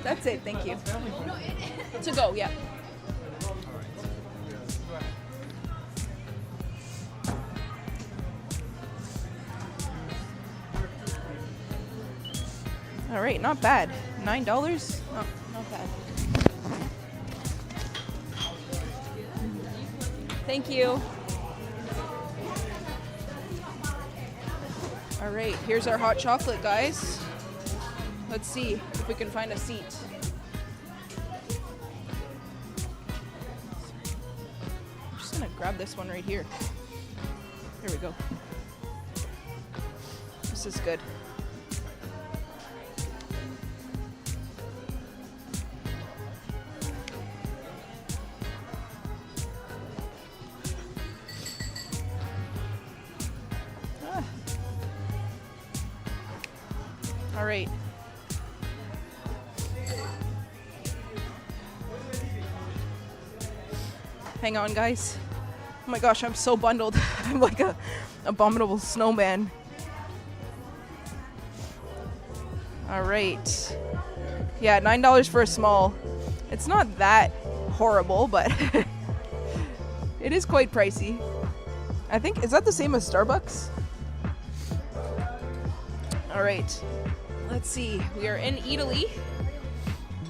That's it, thank you. To go, yeah. All right, not bad. $9? Not bad. Thank you. All right, here's our hot chocolate, guys. Let's see if we can find a seat. I'm just gonna grab this one right here. There we go. This is good. All right. Hang on, guys. Oh my gosh, I'm so bundled. I'm like a abominable snowman. All right. Yeah, $9 for a small. It's not that horrible, but it is quite pricey. I think, is that the same as Starbucks? All right. Let's see. We are in Italy.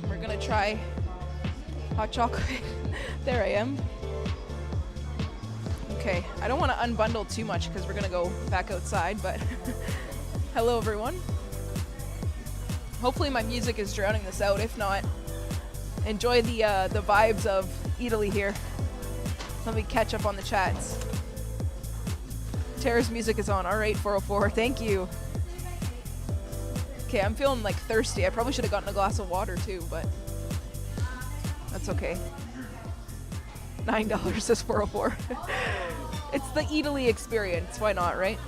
We're gonna try hot chocolate. There I am. Okay, I don't want to unbundle too much because we're gonna go back outside, but hello everyone. Hopefully my music is drowning this out. If not, enjoy the vibes of Italy here. Let me catch up on the chats. Tara's music is on. All right, 404. Thank you. Okay, I'm feeling like thirsty. I probably should have gotten a glass of water too, but that's okay. $9 is 404. It's the Italy experience. Why not, right?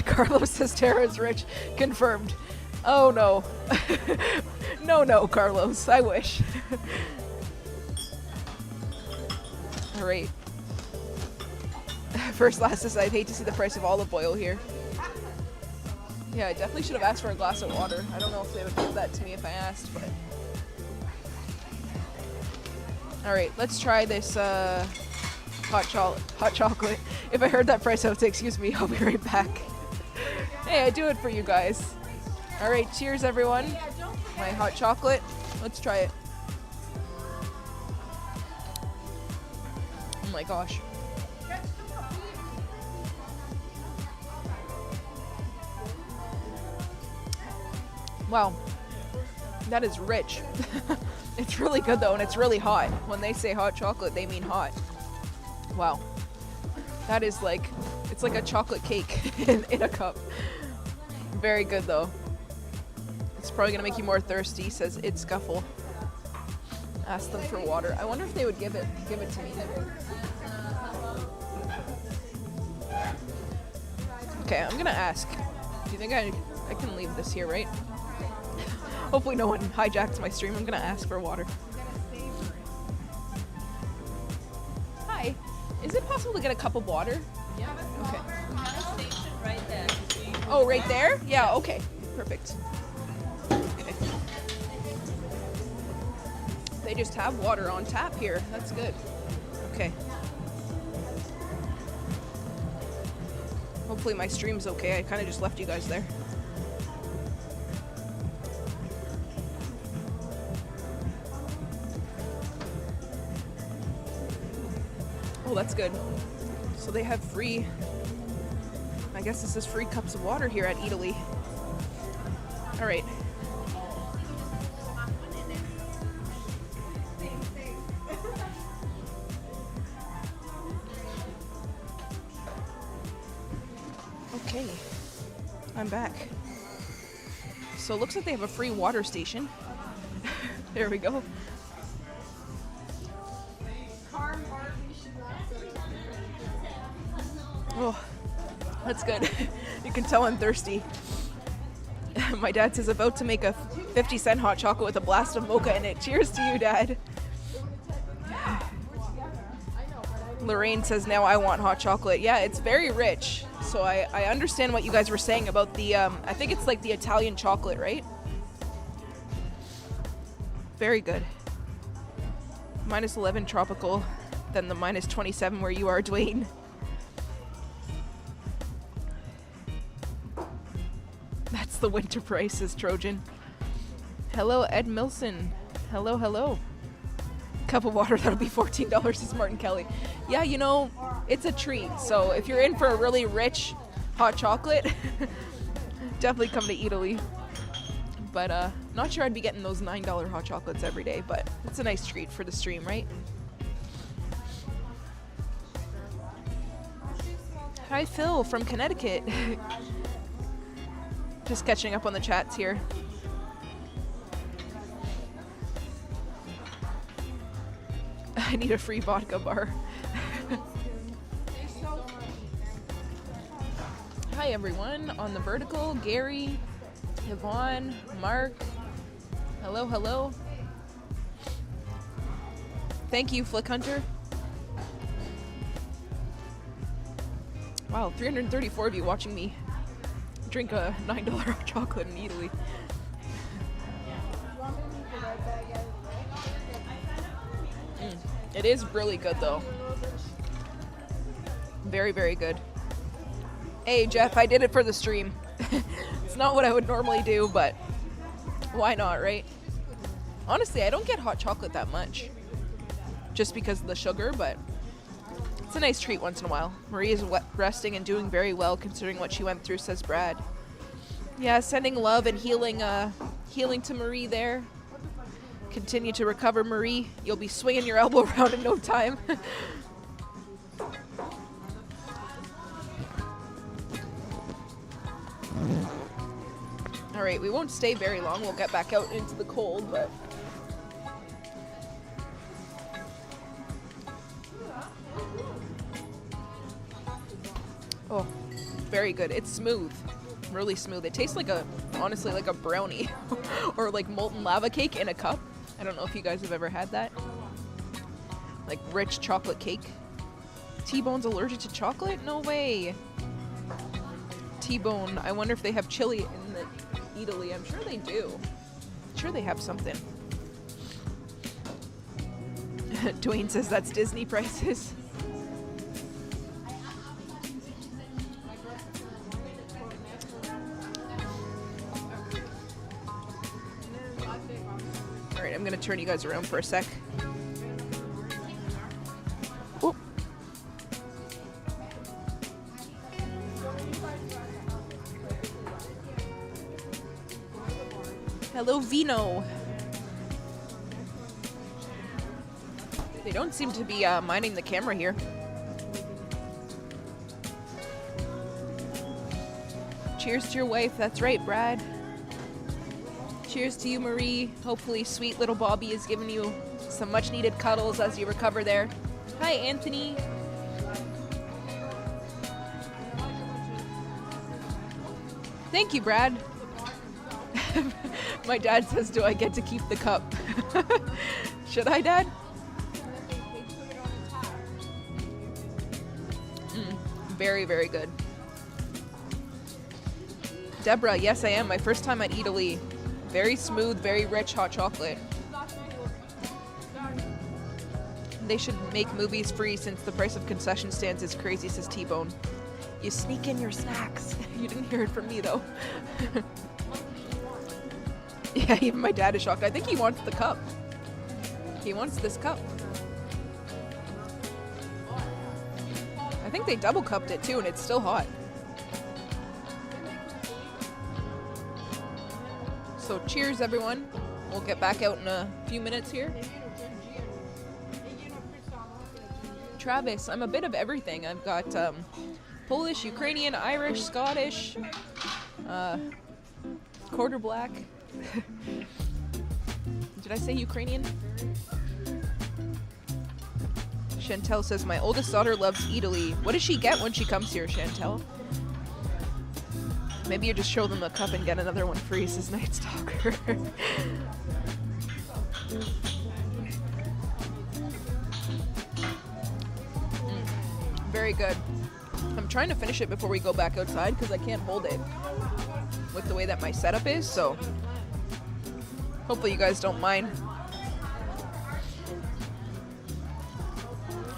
Carlos says Tara is rich. Confirmed. Oh no. No, Carlos. I wish. All right. First Last says I'd hate to see the price of olive oil here. Yeah, I definitely should have asked for a glass of water. I don't know if they would give that to me if I asked, but... Alright, let's try this hot chocolate. If I heard that price, I would say, excuse me, I'll be right back. Hey, I do it for you guys. Alright, cheers everyone. My hot chocolate. Let's try it. Oh my gosh. Wow, that is rich. It's really good though, and it's really hot. When they say hot chocolate, they mean hot. Wow, that is like, it's like a chocolate cake in a cup. Very good though. It's probably gonna make you more thirsty, says It's Scuffle. Ask them for water. I wonder if they would give it to me. Okay, I'm gonna ask. Do you think I can leave this here, right? Hopefully no one hijacks my stream. I'm gonna ask for water. Hi. Is it possible to get a cup of water? Yeah. Okay. Station right there. Oh, right there? Yeah, okay. Perfect. Okay. They just have water on tap here. That's good. Okay. Hopefully my stream's okay. I kind of just left you guys there. Oh, that's good. So they have free, I guess this is free cups of water here at Italy. All right. Okay, I'm back. So it looks like they have a free water station. There we go. Oh, that's good. You can tell I'm thirsty. My dad says about to make a 50-cent hot chocolate with a blast of mocha in it. Cheers to you, Dad. Lorraine says now I want hot chocolate. Yeah, it's very rich. So I understand what you guys were saying about the, I think it's like the Italian chocolate, right? Very good. -11 tropical, then the -27 where you are, Dwayne. That's the winter price, says Trojan. Hello, Ed Milson. Hello, hello. Cup of water, that'll be $14, says Martin Kelly. Yeah, you know, it's a treat. So if you're in for a really rich hot chocolate, definitely come to Italy. But not sure I'd be getting those $9 hot chocolates every day, but it's a nice treat for the stream, right? Hi, Phil from Connecticut. Just catching up on the chats here. I need a free vodka bar. Hi everyone on the vertical. Gary, Yvonne, Mark. Hello, hello. Thank you, Flick Hunter. Wow, 334 of you watching me drink a $9 chocolate in Italy. It is really good though. Very, very good. Hey Jeff, I did it for the stream. It's not what I would normally do, but why not, right? Honestly, I don't get hot chocolate that much. Just because of the sugar, but it's a nice treat once in a while. Marie is resting and doing very well considering what she went through, says Brad. Yeah, sending love and healing to Marie there. Continue to recover, Marie. You'll be swinging your elbow around in no time. All right, we won't stay very long. We'll get back out into the cold, but... Oh, very good. It's smooth. Really smooth. It tastes like honestly, like a brownie or like molten lava cake in a cup. I don't know if you guys have ever had that. Like rich chocolate cake. T-Bone's allergic to chocolate? No way. T-Bone, I wonder if they have chili in Italy. I'm sure they do. I'm sure they have something. Dwayne says that's Disney prices. Alright, I'm gonna turn you guys around for a sec. Oop. Hello, Vino. They don't seem to be minding the camera here. Cheers to your wife. That's right, Brad. Cheers to you, Marie. Hopefully sweet little Bobby is giving you some much needed cuddles as you recover there. Hi, Anthony. Thank you, Brad. My dad says, do I get to keep the cup? Should I, Dad? Very, very good. Deborah, yes, I am. My first time at Italy. Very smooth, very rich hot chocolate. They should make movies free since the price of concession stands is crazy, says T-Bone. You sneak in your snacks. You didn't hear it from me, though. Yeah, even my dad is shocked. I think he wants the cup. He wants this cup. I think they double cupped it, too, and it's still hot. So cheers, everyone. We'll get back out in a few minutes here. Travis, I'm a bit of everything. I've got Polish, Ukrainian, Irish, Scottish, quarter black. Did I say Ukrainian? Chantel says, my oldest daughter loves Italy. What does she get when she comes here, Chantel? Maybe you just show them a cup and get another one free, says Night Stalker. Very good. I'm trying to finish it before we go back outside because I can't hold it with the way that my setup is, so hopefully you guys don't mind.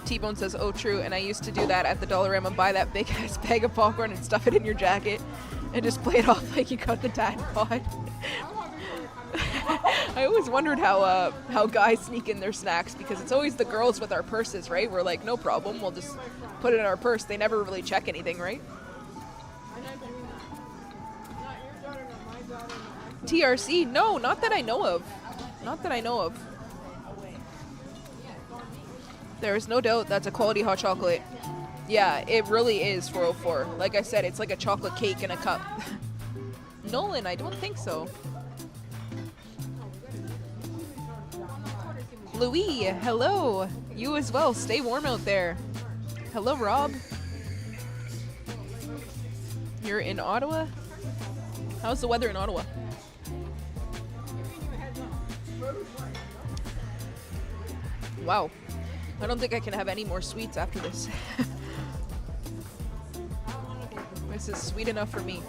T-Bone says, oh true, and I used to do that at the Dollarama, buy that big ass bag of popcorn and stuff it in your jacket and just play it off like you got the dad bod. I always wondered how guys sneak in their snacks because it's always the girls with our purses, right? We're like, no problem, we'll just put it in our purse. They never really check anything, right? TRC? No, not that I know of. Not that I know of. There is no doubt that's a quality hot chocolate. Yeah, it really is 404. Like I said, it's like a chocolate cake in a cup. Nolan, I don't think so. Louis, hello. You as well. Stay warm out there. Hello, Rob. You're in Ottawa? How's the weather in Ottawa? Wow. I don't think I can have any more sweets after this. This is sweet enough for me.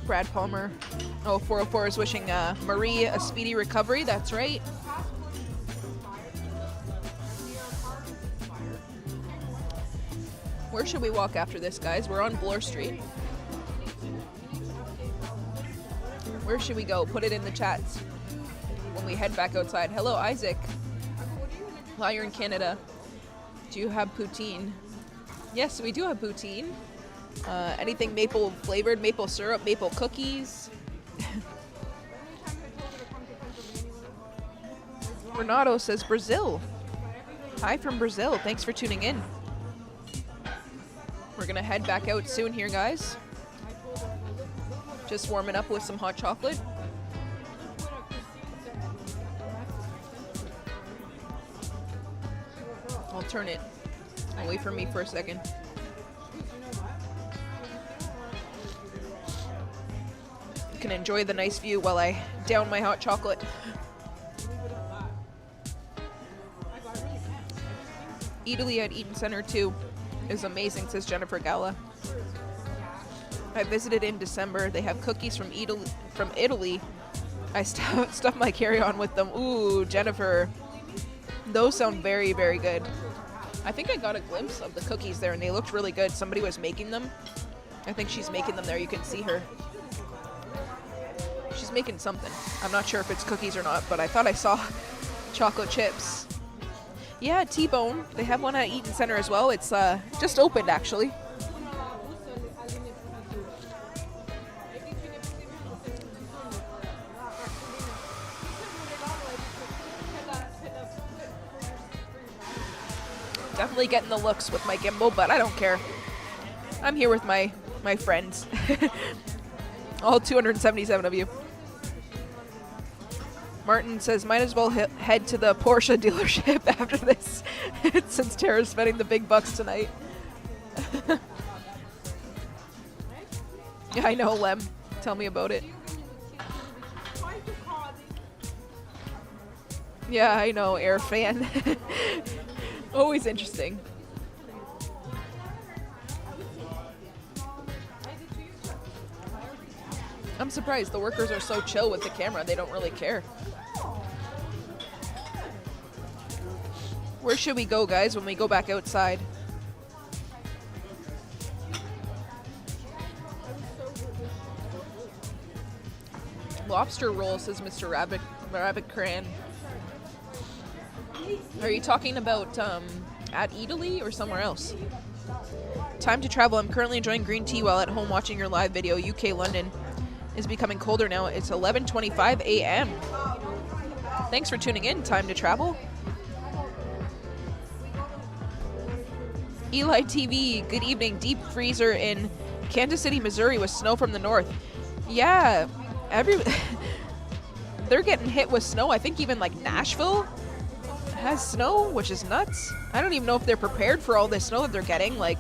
Brad Palmer. Oh, 404 is wishing Marie a speedy recovery. That's right. Where should we walk after this, guys? We're on Bloor Street. Where should we go? Put it in the chats when we head back outside. Hello, Isaac. While you're in Canada, do you have poutine? Yes, we do have poutine. Anything maple flavored, maple syrup, maple cookies. Renato says Brazil. Hi from Brazil. Thanks for tuning in. We're gonna head back out soon here, guys. Just warming up with some hot chocolate. I'll turn it away from me for a second. You can enjoy the nice view while I down my hot chocolate. Italy at Eaton Center too is amazing, says Jennifer Gala. I visited in December. They have cookies from Italy. I stuffed my carry-on with them. Ooh, Jennifer. Those sound very, very good. I think I got a glimpse of the cookies there and they looked really good. Somebody was making them. I think she's making them there. You can see her. She's making something. I'm not sure if it's cookies or not, but I thought I saw chocolate chips. Yeah, T-Bone. They have one at Eaton Center as well. It's just opened, actually. Definitely getting the looks with my gimbal, but I don't care. I'm here with my friends. All 277 of you. Martin says, might as well head to the Porsche dealership after this, since Tara's spending the big bucks tonight. Yeah, I know, Lem. Tell me about it. Yeah, I know, Air fan. Always interesting. I'm surprised the workers are so chill with the camera. They don't really care. Where should we go, guys, when we go back outside? Lobster roll, says Mr. Rabbit Cran. Are you talking about at Italy or somewhere else? Time to travel. I'm currently enjoying green tea while at home watching your live video. UK London is becoming colder now. It's 11:25 a.m. Thanks for tuning in. Time to travel. Eli TV, good evening. Deep freezer in Kansas City, Missouri with snow from the north. Yeah, they're getting hit with snow. I think even like Nashville has snow, which is nuts. I don't even know if they're prepared for all this snow that they're getting. Like,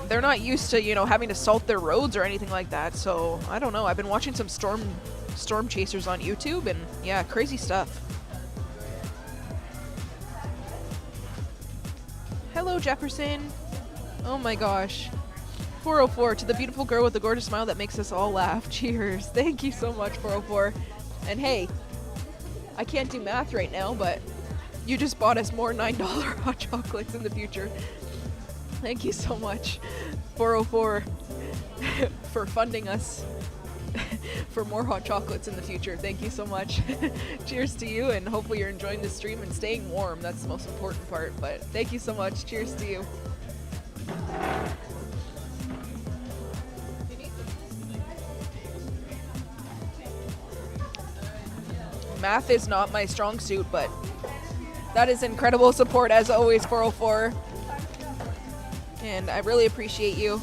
they're not used to, having to salt their roads or anything like that. So I don't know. I've been watching some storm chasers on YouTube, and yeah, crazy stuff. Hello, Jefferson. Oh my gosh. 404, to the beautiful girl with the gorgeous smile that makes us all laugh. Cheers. Thank you so much, 404. And hey, I can't do math right now, but you just bought us more $9 hot chocolates in the future. Thank you so much, 404, for funding us for more hot chocolates in the future. Thank you so much. Cheers to you, and hopefully you're enjoying the stream and staying warm. That's the most important part, but thank you so much. Cheers to you. Math is not my strong suit, but That is incredible support as always, 404. And I really appreciate you.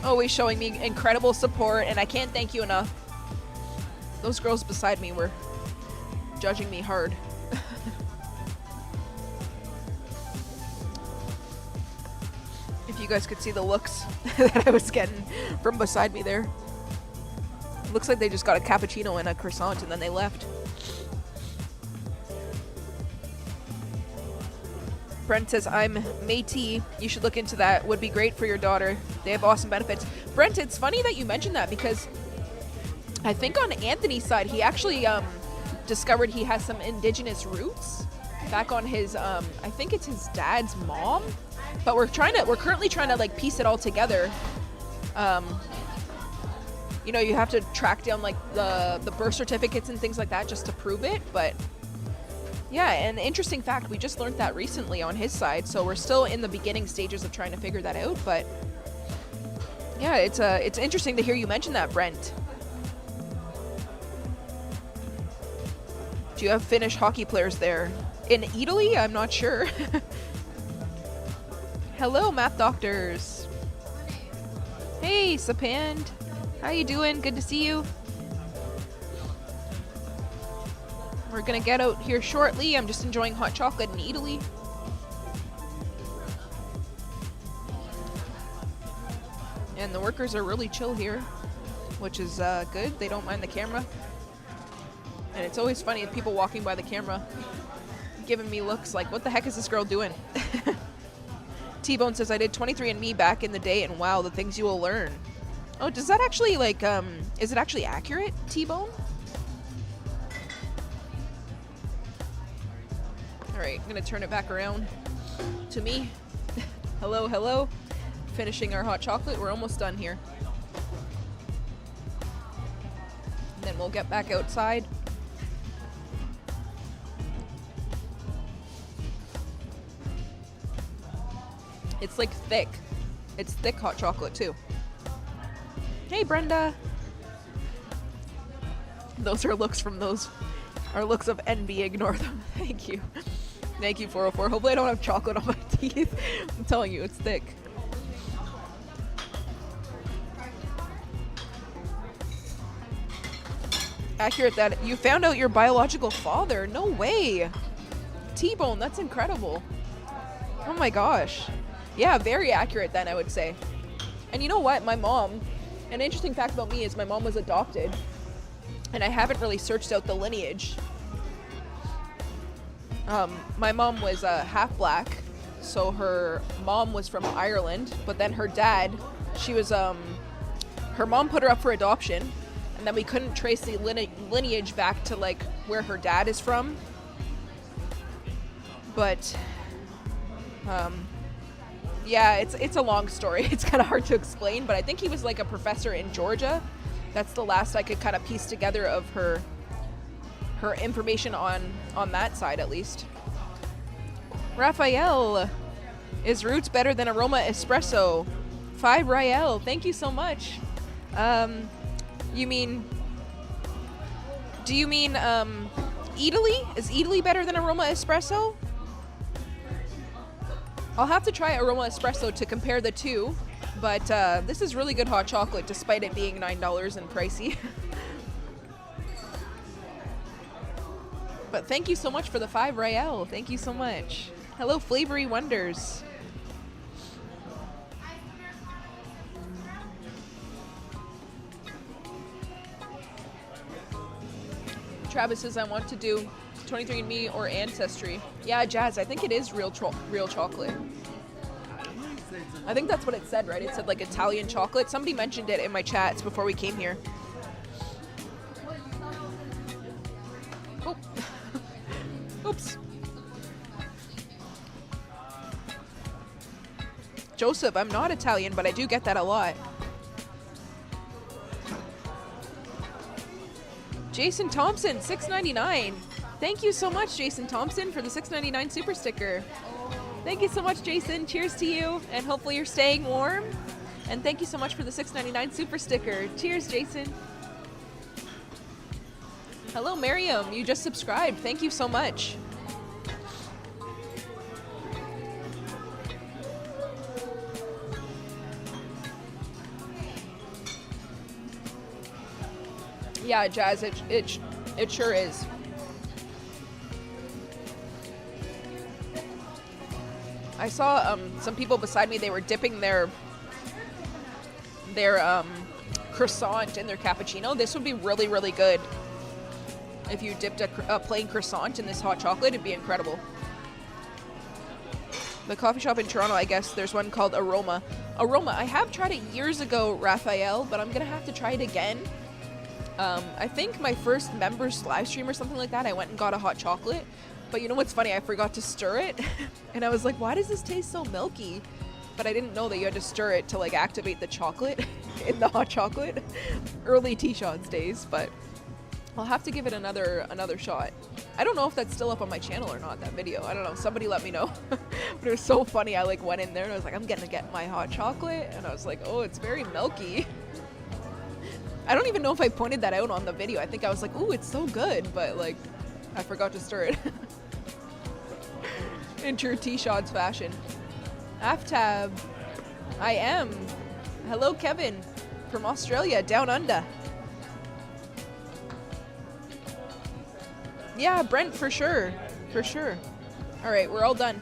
Always showing me incredible support, and I can't thank you enough. Those girls beside me were judging me hard. If you guys could see the looks that I was getting from beside me there. Looks like they just got a cappuccino and a croissant and then they left. Brent says, I'm Métis. You should look into that. Would be great for your daughter. They have awesome benefits. Brent, it's funny that you mentioned that because I think on Anthony's side, he actually discovered he has some indigenous roots back on his, I think it's his dad's mom. But we're currently trying to like piece it all together. You know, you have to track down like the birth certificates and things like that just to prove it. But yeah, an interesting fact, we just learned that recently on his side, so we're still in the beginning stages of trying to figure that out. But yeah, it's interesting to hear you mention that, Brent. Do you have Finnish hockey players there? In Italy? I'm not sure. Hello, math doctors. Hey, Sapand. How you doing? Good to see you. We're gonna get out here shortly. I'm just enjoying hot chocolate in Italy. And the workers are really chill here, which is good. They don't mind the camera. And it's always funny with people walking by the camera giving me looks like, what the heck is this girl doing? T-Bone says, I did 23andMe back in the day, and wow, the things you will learn. Oh, does that actually, like, is it actually accurate, T-Bone? Alright, I'm gonna turn it back around to me. Hello, hello. Finishing our hot chocolate. We're almost done here. And then we'll get back outside. It's like thick. It's thick hot chocolate too. Hey, Brenda. Those are looks from those. Are looks of envy. Ignore them. Thank you. Thank you, 404. Hopefully I don't have chocolate on my teeth. I'm telling you, it's thick. Accurate that you found out your biological father. No way. T-Bone, that's incredible. Oh my gosh. Yeah, very accurate then, I would say. And you know what? My mom, an interesting fact about me is my mom was adopted. And I haven't really searched out the lineage. My mom was half black, so her mom was from Ireland, but then her dad, she was, her mom put her up for adoption, and then we couldn't trace the lineage back to like where her dad is from. But, yeah, it's a long story. It's kind of hard to explain, but I think he was like a professor in Georgia. That's the last I could kind of piece together of her information on that side, at least. Raphael, is Roots better than Aroma Espresso? 5 Rael, thank you so much. Do you mean Italy? Is Italy better than Aroma Espresso? I'll have to try Aroma Espresso to compare the two, but this is really good hot chocolate despite it being $9 and pricey. But thank you so much for the 5 Rael. Thank you so much. Hello, Flavory Wonders. Travis says, I want to do 23andMe or Ancestry. Yeah, Jazz, I think it is real chocolate. I think that's what it said, right? It said like Italian chocolate. Somebody mentioned it in my chats before we came here. Oh. Oops. Joseph, I'm not Italian, but I do get that a lot. Jason Thompson, $6.99. Thank you so much, Jason Thompson, for the $6.99 super sticker. Thank you so much, Jason. Cheers to you, and hopefully you're staying warm. And thank you so much for the $6.99 super sticker. Cheers, Jason. Hello, Miriam. You just subscribed. Thank you so much. Yeah, Jazz, it sure is. I saw some people beside me, they were dipping their croissant in their cappuccino. This would be really, really good. If you dipped a plain croissant in this hot chocolate, it'd be incredible. The coffee shop in Toronto, I guess, there's one called Aroma. Aroma, I have tried it years ago, Raphael, but I'm gonna have to try it again. I think my first members live stream or something like that, I went and got a hot chocolate. But you know what's funny? I forgot to stir it. And I was like, why does this taste so milky? But I didn't know that you had to stir it to like activate the chocolate in the hot chocolate. Early T-Shots days, but I'll have to give it another shot. I don't know if that's still up on my channel or not, that video. I don't know. Somebody let me know. But it was so funny. I like went in there and I was like, I'm gonna get my hot chocolate. And I was like, oh, it's very milky. I don't even know if I pointed that out on the video. I think I was like, ooh, it's so good. But like, I forgot to stir it. In true T-Shots fashion. Aftab. I am. Hello, Kevin. From Australia, down under. Yeah, Brent, for sure. For sure. Alright, we're all done.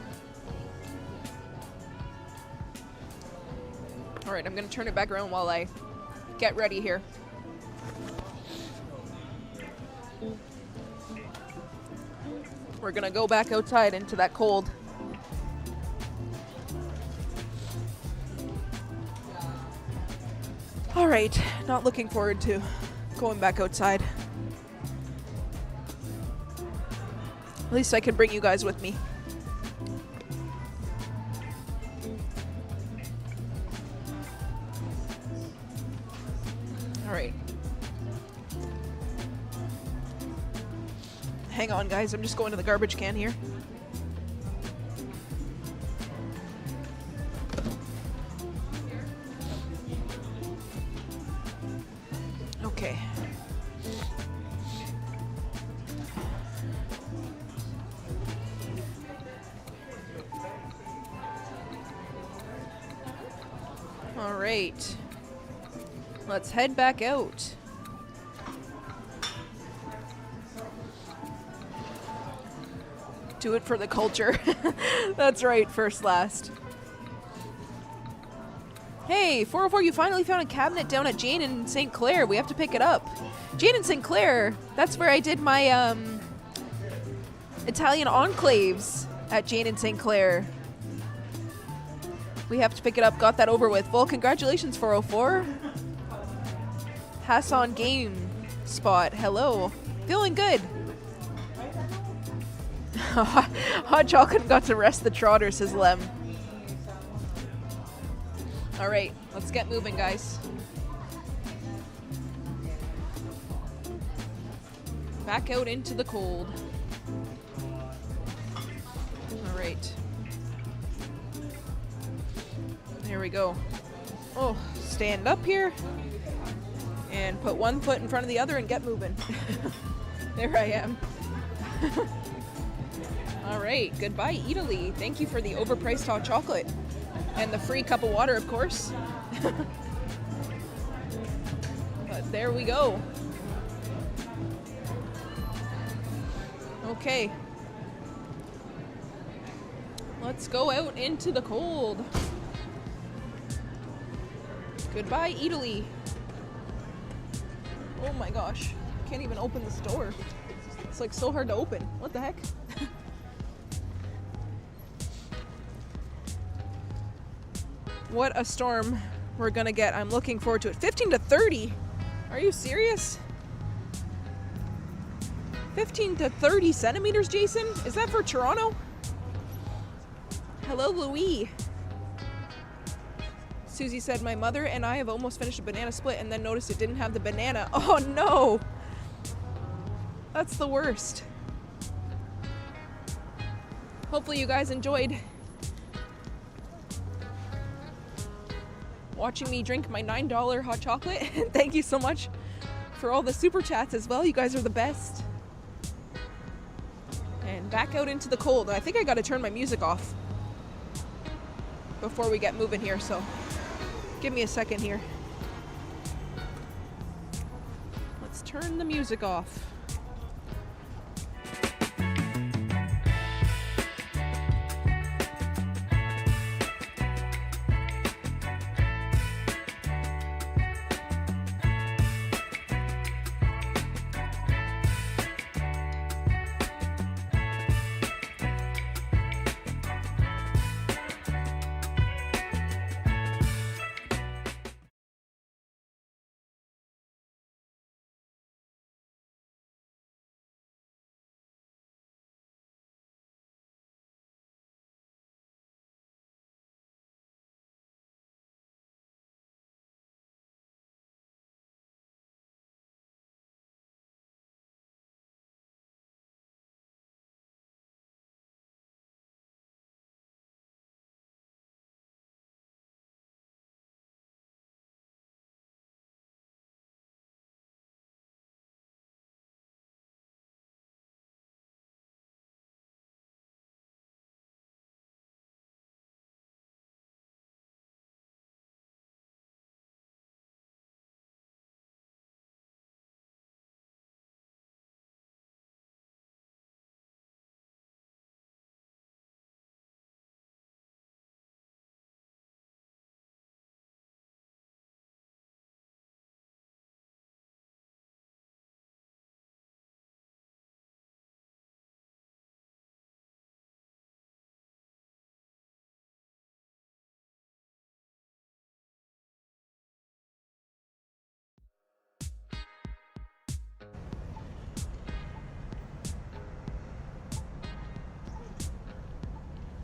Alright, I'm gonna turn it back around while I get ready here. We're gonna go back outside into that cold. Alright, not looking forward to going back outside. At least I can bring you guys with me. Alright. Hang on, guys. I'm just going to the garbage can here. Okay. All right. Let's head back out. Do it for the culture. That's right, first last. Hey, 404, you finally found a cabinet down at Jane and St. Clair. We have to pick it up. Jane and St. Clair, that's where I did my Italian enclaves at Jane and St. Clair. We have to pick it up. Got that over with. Well, congratulations, 404. Hassan Game Spot. Hello. Feeling good. Hot chocolate got to rest the trotter, says Lem. Alright, let's get moving, guys. Back out into the cold. Alright. There we go. Oh, stand up here. And put one foot in front of the other and get moving. There I am. Alright, goodbye Italy. Thank you for the overpriced hot chocolate. And the free cup of water, of course. But there we go. Okay. Let's go out into the cold. Goodbye Italy. Oh my gosh. Can't even open this door. It's like so hard to open. What the heck? What a storm we're gonna get. I'm looking forward to it. 15 to 30? Are you serious? 15 to 30 centimeters, Jason? Is that for Toronto? Hello, Louis. Susie said, my mother and I have almost finished a banana split and then noticed it didn't have the banana. Oh no! That's the worst. Hopefully you guys enjoyed watching me drink my $9 hot chocolate. Thank you so much for all the super chats as well. You guys are the best. back out into the cold. I think I gotta turn my music off before we get moving here, so give me a second here. Let's turn the music off.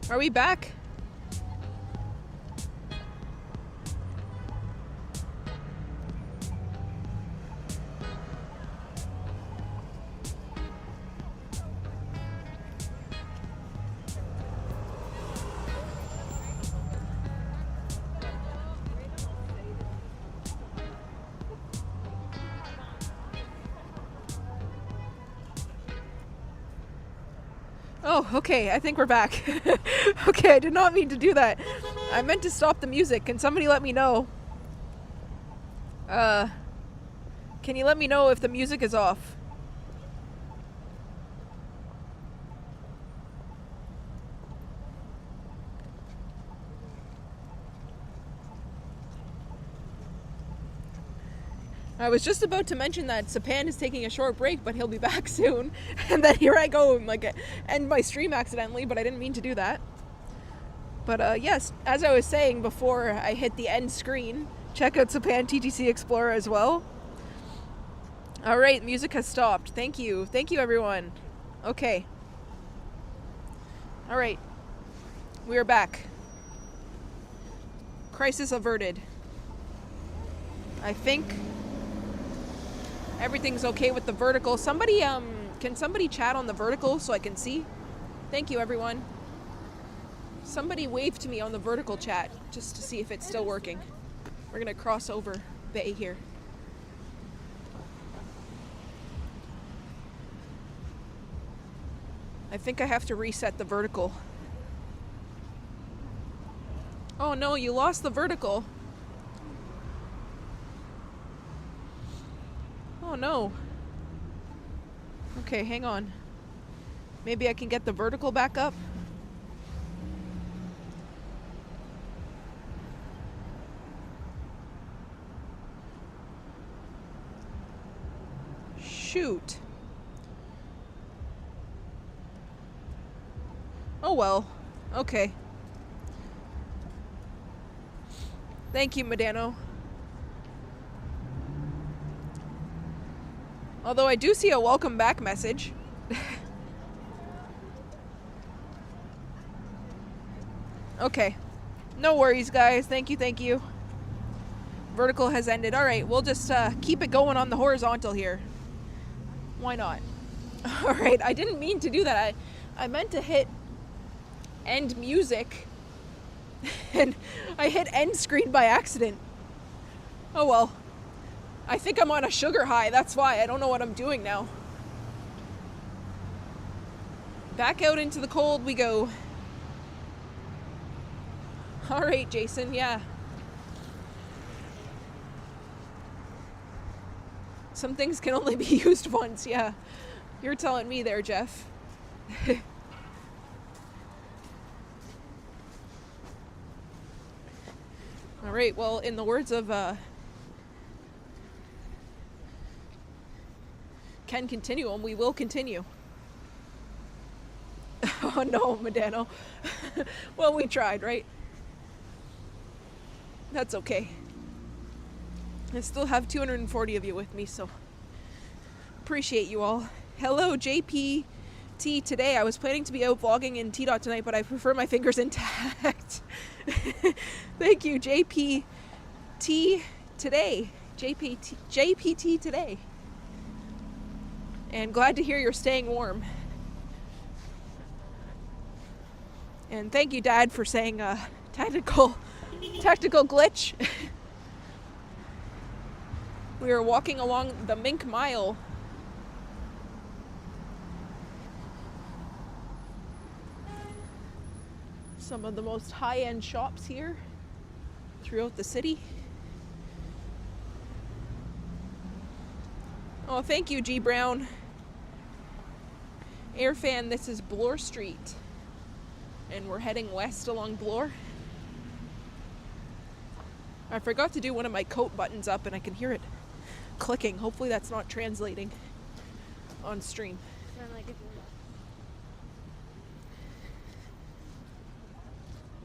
Are we back? Oh, okay, I think we're back. Okay, I did not mean to do that. I meant to stop the music. Can somebody let me know? Can you let me know if the music is off? I was just about to mention that Sapan is taking a short break, but he'll be back soon. And then here I go, and end my stream accidentally, but I didn't mean to do that. But yes, as I was saying before I hit the end screen, check out Sapan TTC Explorer as well. All right, music has stopped. Thank you. Thank you, everyone. Okay. All right. We are back. Crisis averted. I think everything's okay with the vertical. Somebody, can somebody chat on the vertical so I can see? Thank you, everyone. Somebody wave to me on the vertical chat just to see if it's still working. We're gonna cross over bay here. I think I have to reset the vertical. Oh no, you lost the vertical. Oh no. Okay, hang on. Maybe I can get the vertical back up. Shoot. Oh well. Okay. Thank you, Medano. Although I do see a welcome back message. Okay. No worries, guys. Thank you, thank you. Vertical has ended. Alright, we'll just keep it going on the horizontal here. Why not? Alright, I didn't mean to do that. I meant to hit end music. And I hit end screen by accident. Oh well. I think I'm on a sugar high. That's why. I don't know what I'm doing now. Back out into the cold we go. All right, Jason, yeah. Some things can only be used once, yeah. You're telling me there, Jeff. All right, well, in the words of Ken Continuum, we will continue. Oh no, Medano. Well, we tried, right? That's okay. I still have 240 of you with me, so appreciate you all. Hello, JPT today. I was planning to be out vlogging in T-Dot tonight, but I prefer my fingers intact. Thank you, JPT today. JPT today. And glad to hear you're staying warm. And thank you, Dad, for saying tactical glitch. We are walking along the Mink Mile. Some of the most high-end shops here throughout the city. Oh, thank you, G. Brown. Airfan, this is Bloor Street. And we're heading west along Bloor. I forgot to do one of my coat buttons up and I can hear it clicking. Hopefully that's not translating on stream.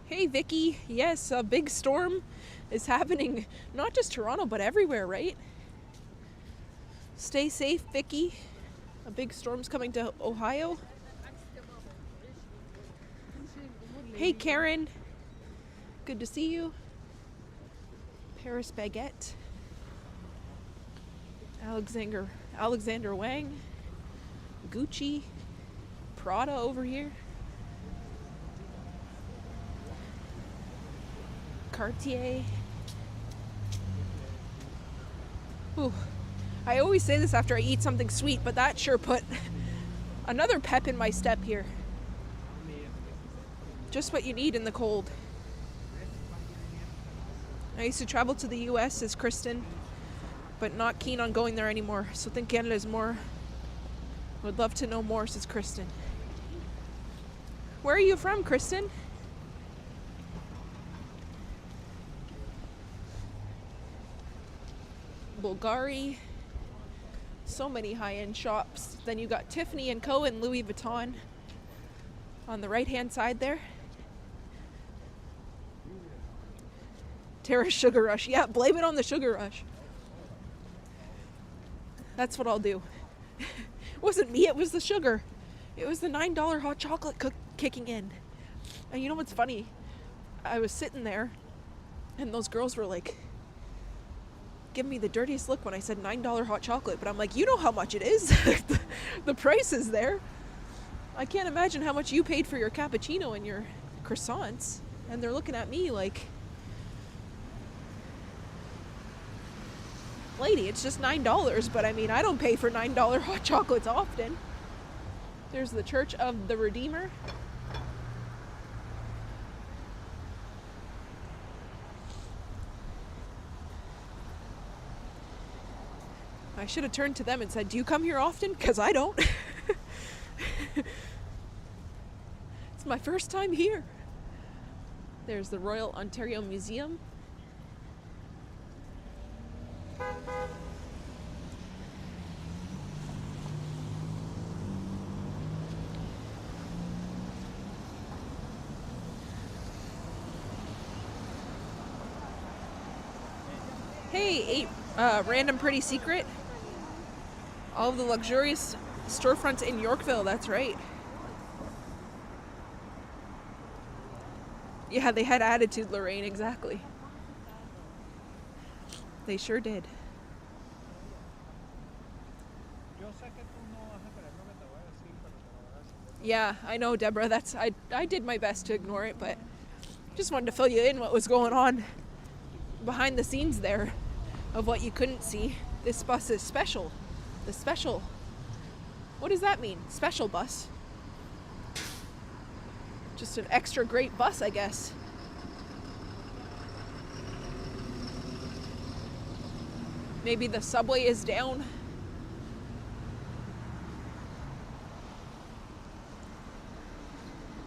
Hey Vicky, yes, a big storm is happening, not just Toronto, but everywhere, right? Stay safe, Vicky. A big storm's coming to Ohio. Hey Karen, good to see you. Paris Baguette. Alexander Wang. Gucci. Prada over here. Cartier. Ooh. I always say this after I eat something sweet, but that sure put another pep in my step here. Just what you need in the cold. I used to travel to the US as Kristen, but not keen on going there anymore. So think Canada's more. Would love to know more, says Kristen. Where are you from, Kristen? Bulgari. So many high-end shops. Then you got Tiffany & Co. and Louis Vuitton on the right-hand side there. Tara's Sugar Rush. Yeah, blame it on the Sugar Rush. That's what I'll do. It wasn't me, it was the sugar. It was the $9 hot chocolate kicking in. And you know what's funny? I was sitting there and those girls were like, give me the dirtiest look when I said $9 hot chocolate. But I'm like, you know how much it is. The price is there. I can't imagine how much you paid for your cappuccino and your croissants. And they're looking at me like, lady, it's just $9. But I mean, I don't pay for $9 hot chocolates often. There's the Church of the Redeemer. I should have turned to them and said, do you come here often? Because I don't. It's my first time here. There's the Royal Ontario Museum. Hey, Random Pretty Secret. All of the luxurious storefronts in Yorkville, that's right. Yeah, they had attitude, Lorraine, exactly. They sure did. Yeah, I know, Deborah. I did my best to ignore it, but just wanted to fill you in what was going on behind the scenes there of what you couldn't see. This bus is special. The special. What does that mean? Special bus. Just an extra great bus, I guess. Maybe the subway is down.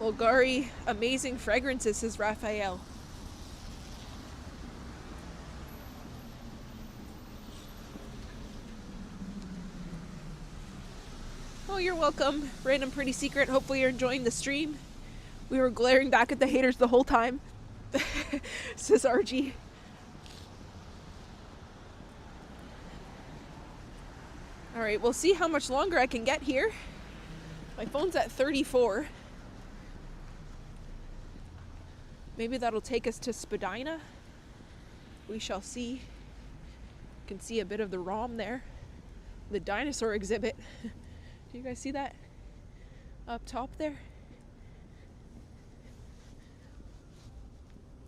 Bulgari, amazing fragrances, says Raphael. Oh, you're welcome. Random Pretty Secret. Hopefully you're enjoying the stream. We were glaring back at the haters the whole time, says RG. Alright, we'll see how much longer I can get here. My phone's at 34. Maybe that'll take us to Spadina. We shall see. You can see a bit of the ROM there. The dinosaur exhibit. Do you guys see that? Up top there?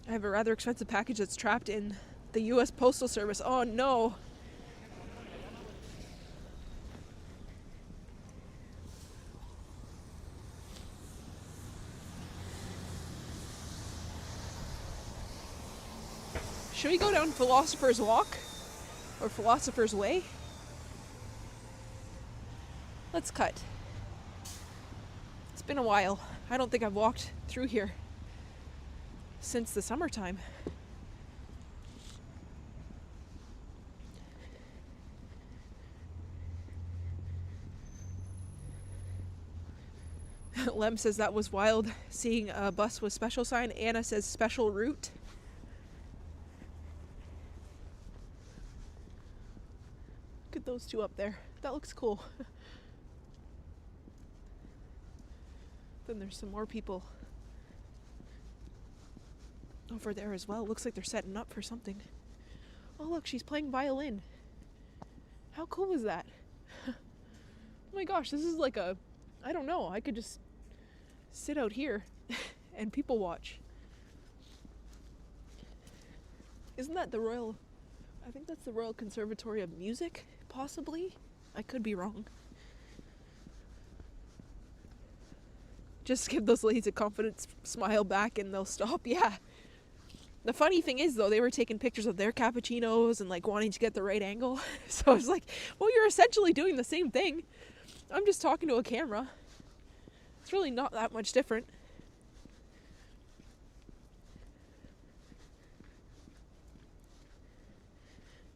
I have a rather expensive package that's trapped in the US Postal Service. Oh no! Should we go down Philosopher's Walk? Or Philosopher's Way? Let's cut. It's been a while. I don't think I've walked through here since the summertime. Lem says that was wild, seeing a bus with special sign. Anna says special route. Look at those two up there. That looks cool. Then there's some more people over there as well. Looks like they're setting up for something. Oh look, she's playing violin. How cool is that? Oh my gosh, this is like a, I don't know, I could just sit out here and people watch. Isn't that the Royal, I think that's the Royal Conservatory of Music, possibly? I could be wrong. Just give those ladies a confident smile back and they'll stop. Yeah. The funny thing is, though, they were taking pictures of their cappuccinos and, like, wanting to get the right angle. So I was like, well, you're essentially doing the same thing. I'm just talking to a camera. It's really not that much different.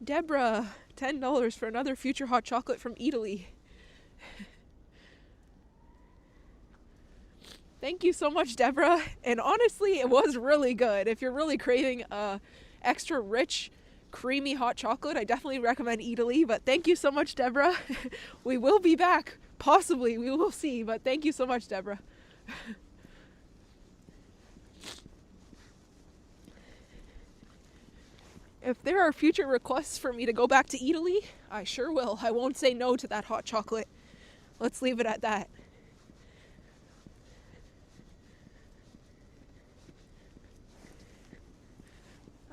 Deborah, $10 for another future hot chocolate from Italy. Thank you so much, Deborah. And honestly, it was really good. If you're really craving extra rich, creamy hot chocolate, I definitely recommend Italy. But thank you so much, Deborah. We will be back. Possibly. We will see. But thank you so much, Deborah. If there are future requests for me to go back to Italy, I sure will. I won't say no to that hot chocolate. Let's leave it at that.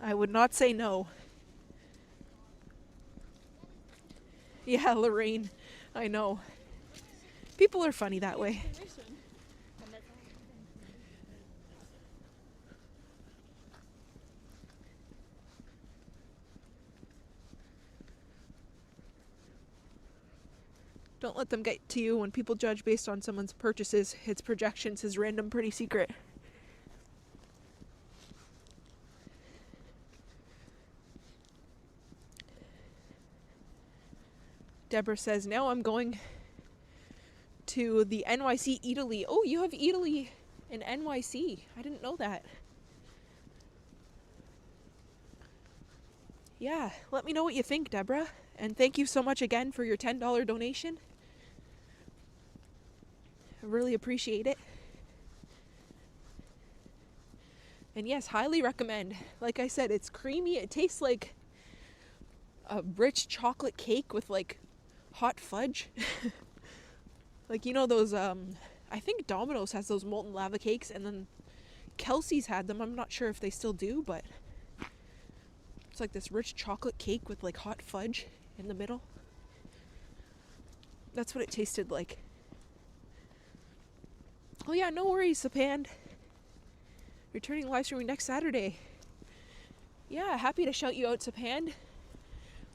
I would not say no. Yeah, Lorraine. I know. People are funny that way. Don't let them get to you. When people judge based on someone's purchases, it's projections, is Random Pretty Secret. Deborah says, now I'm going to the NYC Italy. Oh, you have Italy in NYC. I didn't know that. Yeah, let me know what you think, Deborah. And thank you so much again for your $10 donation. I really appreciate it. And yes, highly recommend. Like I said, it's creamy. It tastes like a rich chocolate cake with like hot fudge. Like, you know those, I think Domino's has those molten lava cakes, and then Kelsey's had them. I'm not sure if they still do, but it's like this rich chocolate cake with like hot fudge in the middle. That's what it tasted like. Oh yeah, no worries, Sapand. Returning live streaming next Saturday. Yeah, happy to shout you out, Sapan.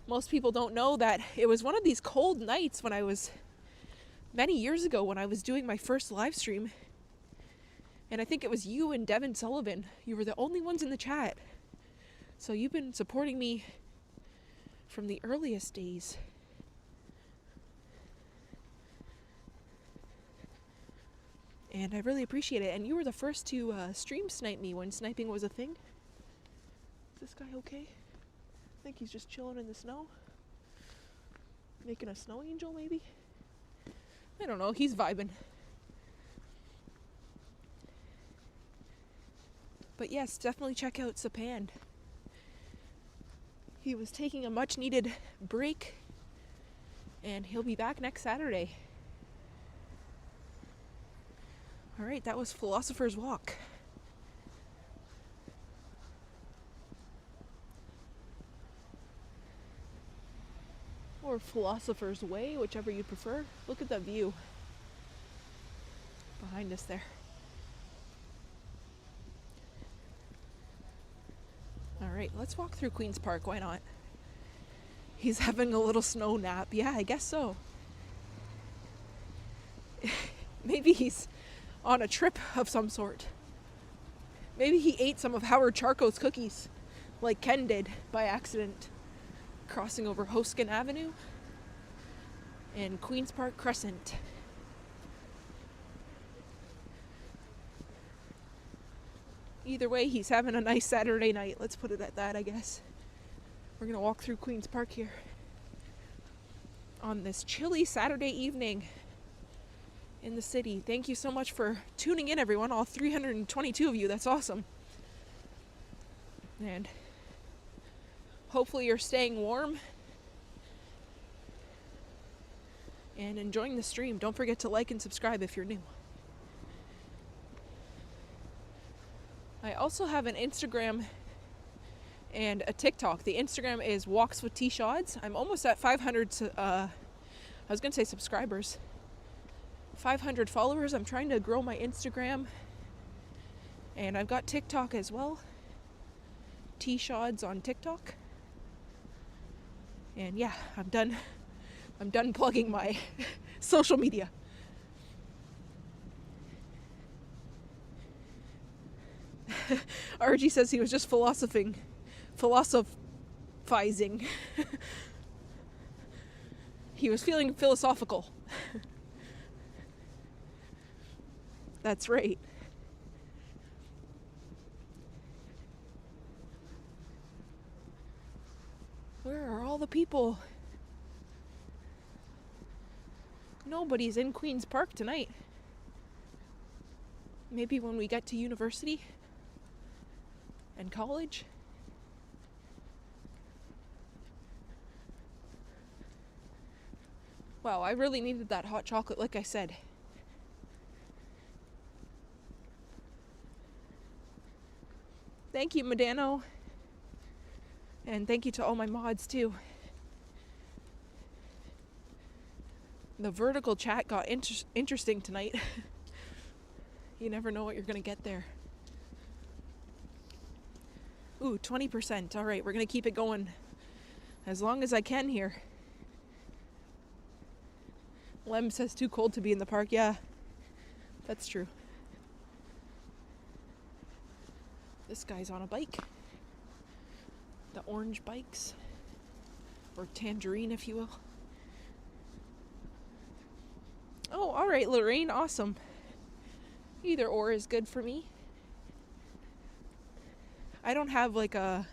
Most people don't know that it was one of these cold nights when I was, many years ago, when I was doing my first live stream. And I think it was you and Devin Sullivan. You were the only ones in the chat. So you've been supporting me from the earliest days. And I really appreciate it. And you were the first to stream snipe me when sniping was a thing. Is this guy okay? I think he's just chilling in the snow. Making a snow angel, maybe? I don't know. He's vibing. But yes, definitely check out Sapan. He was taking a much needed break. And he'll be back next Saturday. Alright, that was Philosopher's Walk. Or Philosopher's Way, whichever you prefer. Look at that view behind us there. Alright, let's walk through Queen's Park, why not? He's having a little snow nap. Yeah, I guess so. Maybe he's on a trip of some sort. Maybe he ate some of Howard Charco's cookies, like Ken did by accident, crossing over Hoskin Avenue and Queen's Park Crescent. Either way, he's having a nice Saturday night. Let's put it at that, I guess. We're gonna walk through Queen's Park here on this chilly Saturday evening in the city. Thank you so much for tuning in, everyone. All 322 of you. That's awesome. And hopefully you're staying warm and enjoying the stream. Don't forget to like and subscribe if you're new. I also have an Instagram and a TikTok. The Instagram is Walks with T-Shods. I'm almost at 500, I was going to say subscribers. 500 followers. I'm trying to grow my Instagram. And I've got TikTok as well. T-Shods on TikTok. And yeah, I'm done plugging my social media. RG says he was just philosophizing. He was feeling philosophical. That's right. Where are all the people? Nobody's in Queen's Park tonight. Maybe when we get to university and college. Wow, I really needed that hot chocolate, like I said. Thank you, Medano. And thank you to all my mods, too. The vertical chat got interesting tonight. You never know what you're going to get there. Ooh, 20%. All right, we're going to keep it going as long as I can here. Lem says too cold to be in the park. Yeah, that's true. This guy's on a bike. The orange bikes. Or tangerine, if you will. Oh, all right, Lorraine. Awesome. Either or is good for me. I don't have I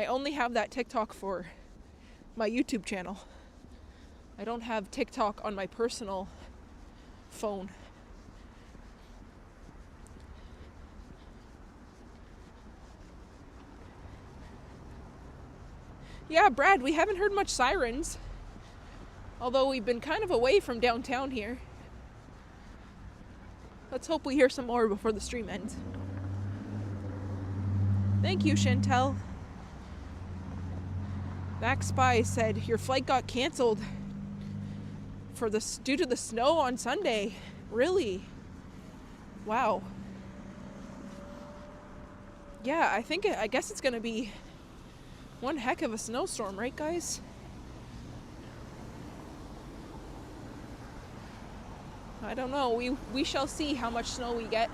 only have that TikTok for my YouTube channel. I don't have TikTok on my personal phone. Yeah, Brad, we haven't heard much sirens. Although we've been kind of away from downtown here. Let's hope we hear some more before the stream ends. Thank you, Chantel. Back Spy said your flight got canceled due to the snow on Sunday. Really? Wow. Yeah, I guess it's gonna be one heck of a snowstorm, right, guys? I don't know. We shall see how much snow we get.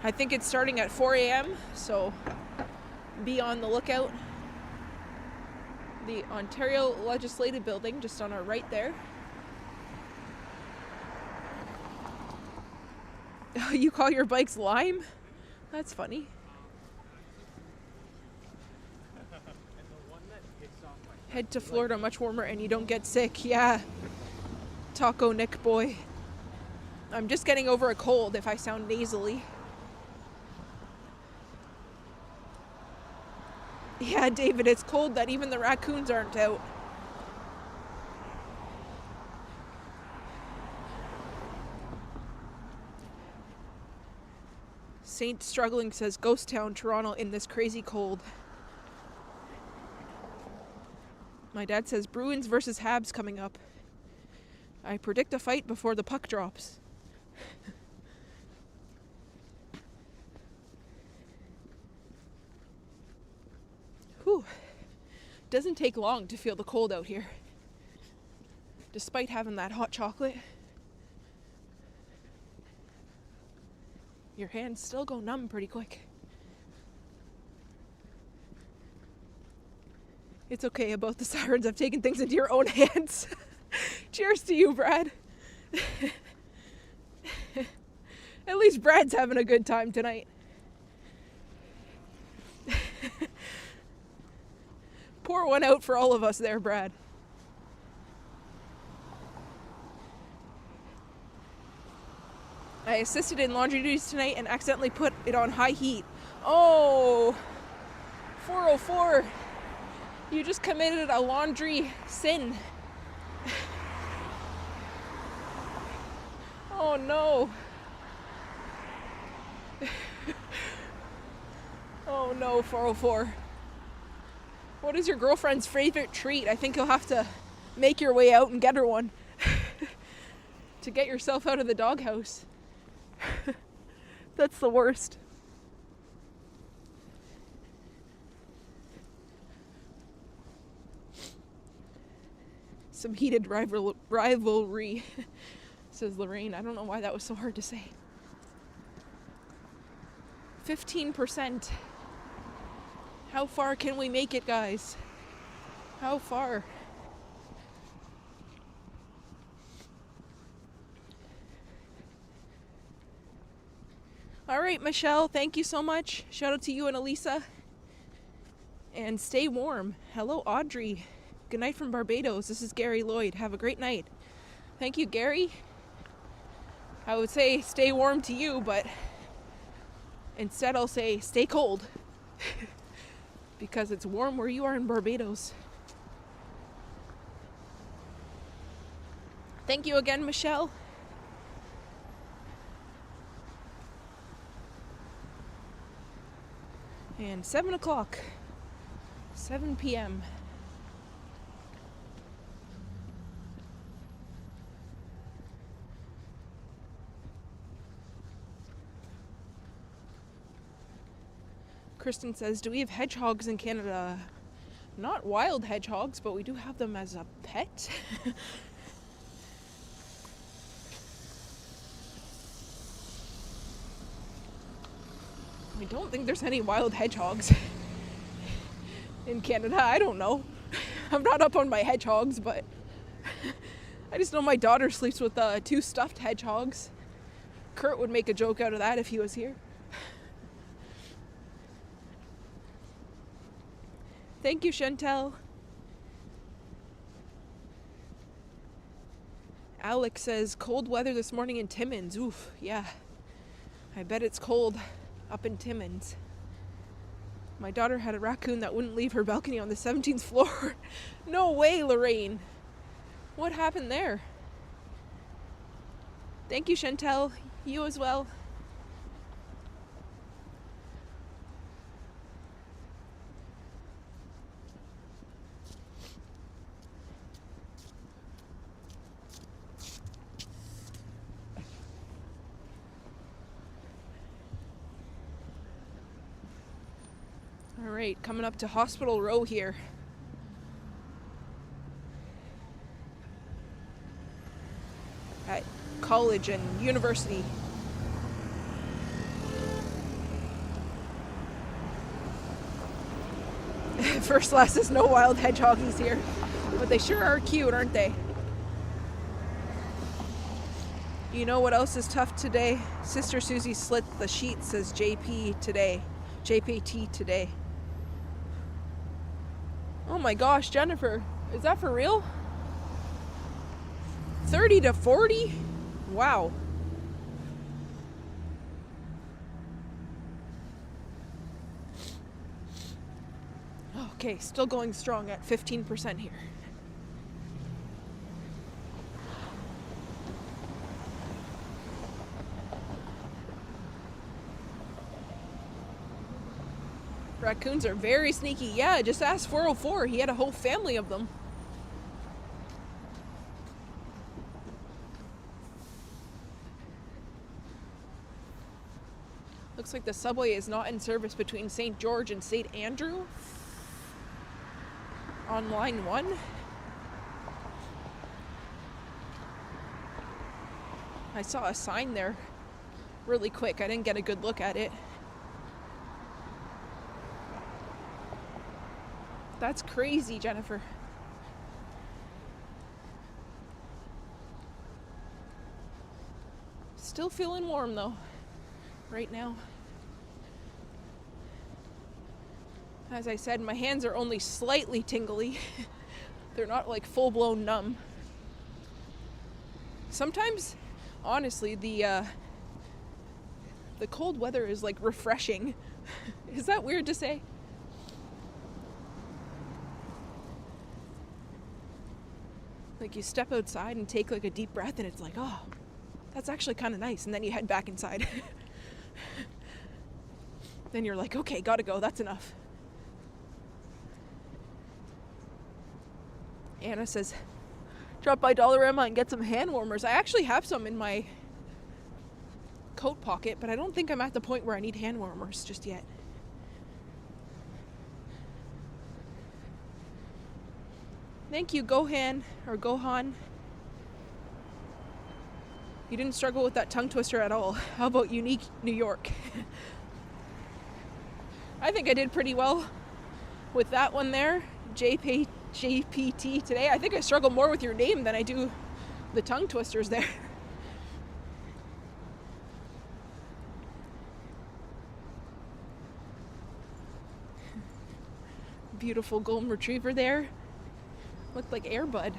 I think it's starting at 4 a.m., so be on the lookout. The Ontario Legislative Building, just on our right there. You call your bikes lime? That's funny. Head to Florida, much warmer, and you don't get sick. Yeah. Taco Nick boy. I'm just getting over a cold if I sound nasally. Yeah, David, it's cold that even the raccoons aren't out. Saint Struggling says, Ghost Town, Toronto in this crazy cold. My dad says, Bruins versus Habs coming up. I predict a fight before the puck drops. Whew. Doesn't take long to feel the cold out here. Despite having that hot chocolate. Your hands still go numb pretty quick. It's okay about the sirens. I've taken things into your own hands. Cheers to you, Brad. At least Brad's having a good time tonight. Pour one out for all of us there, Brad. I assisted in laundry duties tonight and accidentally put it on high heat. Oh, 404. You just committed a laundry sin. Oh no. Oh no, 404. What is your girlfriend's favorite treat? I think you'll have to make your way out and get her one to get yourself out of the doghouse. That's the worst. Some heated rivalry, says Lorraine. I don't know why that was so hard to say. 15%. How far can we make it, guys? How far? All right, Michelle, thank you so much. Shout out to you and Elisa. And stay warm. Hello, Audrey. Good night from Barbados. This is Gary Lloyd. Have a great night. Thank you, Gary. I would say stay warm to you, but instead I'll say stay cold. Because it's warm where you are in Barbados. Thank you again, Michelle. And 7 o'clock. 7 p.m. Kristen says, do we have hedgehogs in Canada? Not wild hedgehogs, but we do have them as a pet. I don't think there's any wild hedgehogs in Canada. I don't know. I'm not up on my hedgehogs, but I just know my daughter sleeps with 2 stuffed hedgehogs. Kurt would make a joke out of that if he was here. Thank you, Chantel. Alex says, cold weather this morning in Timmins. Oof, yeah. I bet it's cold up in Timmins. My daughter had a raccoon that wouldn't leave her balcony on the 17th floor. No way, Lorraine. What happened there? Thank you, Chantel. You as well. All right, coming up to Hospital Row here. At college and university. First class says no wild hedgehogies here, but they sure are cute, aren't they? You know what else is tough today? Sister Susie slit the sheet, says JPT today. Oh my gosh, Jennifer, is that for real? 30 to 40? Wow. Okay, still going strong at 15% here. Raccoons are very sneaky. Yeah, just ask 404. He had a whole family of them. Looks like the subway is not in service between St. George and St. Andrew on line 1. I saw a sign there really quick. I didn't get a good look at it. That's crazy, Jennifer. Still feeling warm though, right now. As I said, my hands are only slightly tingly. They're not like full-blown numb. Sometimes, honestly, the cold weather is like refreshing. Is that weird to say? Like you step outside and take like a deep breath and it's like, oh, that's actually kind of nice. And then you head back inside. Then you're like, okay, gotta go, that's enough. Anna says, drop by Dollarama and get some hand warmers. I actually have some in my coat pocket, but I don't think I'm at the point where I need hand warmers just yet. Thank you, Gohan, or Gohan. You didn't struggle with that tongue twister at all. How about Unique New York? I think I did pretty well with that one there. JPT today. I think I struggle more with your name than I do the tongue twisters there. Beautiful golden retriever there. Looked like Air Bud.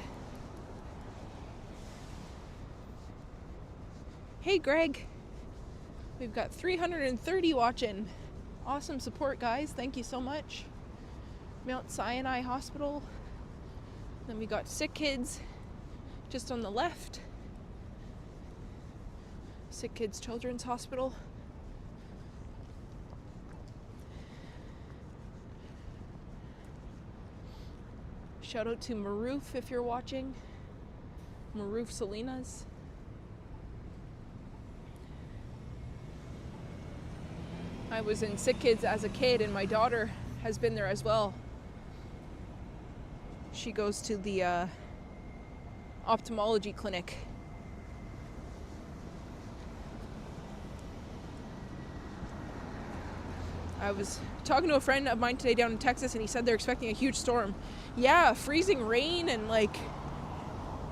Hey Greg, we've got 330 watching. Awesome support, guys. Thank you so much. Mount Sinai Hospital. Then we got Sick Kids just on the left. Sick Kids Children's Hospital. Shout out to Maroof if you're watching. Maroof Salinas. I was in Sick Kids as a kid and my daughter has been there as well. She goes to the ophthalmology clinic. I was talking to a friend of mine today down in Texas and he said they're expecting a huge storm. Yeah, freezing rain, and like